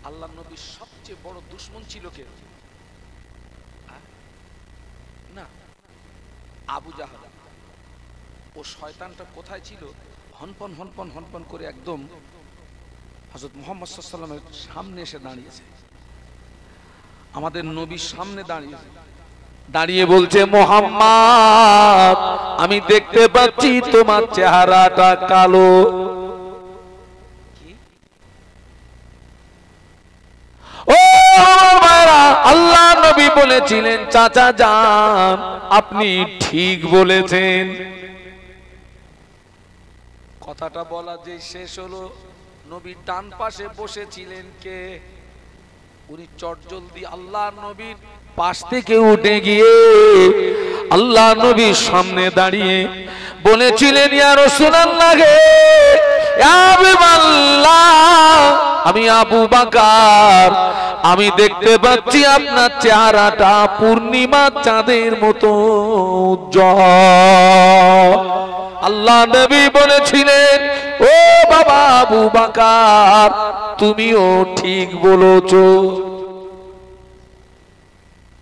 আল্লাহ নবীর সবচেয়ে বড় দুশমন ছিল কে? না, আবু জাহল। ও শয়তানটা কোথায় ছিল? হনপন হনপন হনপন করে একদম হযরত মুহাম্মদ সাল্লাল্লাহু আলাইহি ওয়াসাল্লামের সামনে এসে দাঁড়িয়েছে। আমাদের নবীর সামনে দাঁড়িয়েছে, দাঁড়িয়ে বলছে, মুহাম্মদ আমি দেখতে পাচ্ছি তোমার চেহারাটা কালো। ও মায়েরা, আল্লাহ নবী বলেছিলেন, চাচা যান আপনি ঠিক বলেছেন। কথাটা বলা যে শেষ হলো, নবীর ডান পাশে বসেছিলেন কে? উনি চটজলদি আল্লাহ নবীর পাশ থেকে উঠে গিয়ে আল্লাহ নবীর সামনে দাঁড়িয়ে বলেছিলেন, ইয়া রাসূলুল্লাহ হে, ইয়া হাবিবাল্লাহ, আমি আবু বকর, আমি দেখতে পাচ্ছি আপনার চেহারাটা পূর্ণিমা চাঁদের মতো উজ্জ্বল। আল্লাহ নবী বলেছিলেন, ও বাবা আবু বকর, তুমিও ঠিক বলেছো।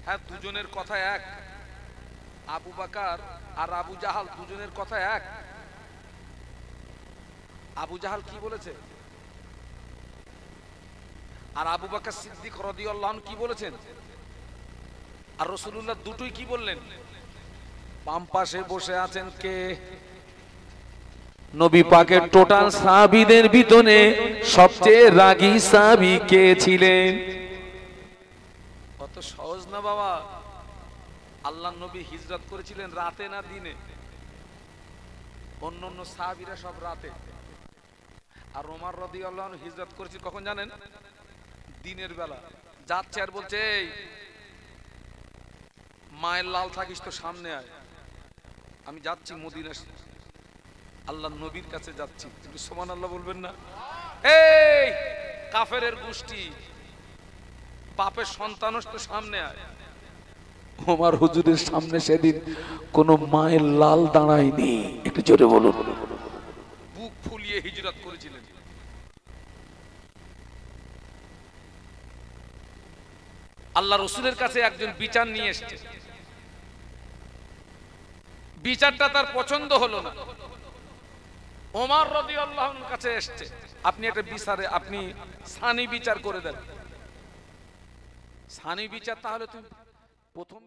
হ্যাঁ, দুজনের কথা এক। আবু বকর আর আবু জাহাল দুজনের কথা এক। আবু জাহাল কি বলেছে আর আবু বকর সিদ্দিক রাদিয়াল্লাহু আনহু কি বলেছেন, আর রাসূলুল্লাহ দুটোই কি বললেন? বাম পাশে বসে আছেন কে? নবী পাকের টোটাল সাহাবীদের ভিতরে সবচেয়ে রাগী সাহাবী কে ছিলেন? কত সহজ না বাবা। আল্লাহর নবী হিজরত করেছিলেন রাতে না দিনে? অন্য সাহাবীরা সব রাতে, আর ওমর রাদিয়াল্লাহু আনহু হিজরত করেছে কখন জানেন? দিনের বেলা। যাচ্ছে আর বলছে, এই মায়ের লাল থাকিস তো সামনে আয়, আমি যাচ্ছি মদিনা, আল্লাহর নবীর কাছে যাচ্ছি। একটু সুবহানাল্লাহ বলবেন না? এই কাফেরের গোষ্ঠী, বাপের সন্তান তো সামনে আয়। ওমর হুজুরের সামনে সেদিন কোন মায়ের লাল দাঁড়ায়নি, একটু জোরে বলুন। বুক ফুলিয়ে হিজরত করেছিলেন। আল্লাহ রসুলের কাছে একজন বিচার নিয়ে এসছে, বিচারটা তার পছন্দ হলো না। ওমর রাদিয়াল্লাহু আনহুর কাছে এসছে, আপনি একটা বিচারে আপনি সানি বিচার করে দেন। সানি বিচার তাহলে তুমি প্রথম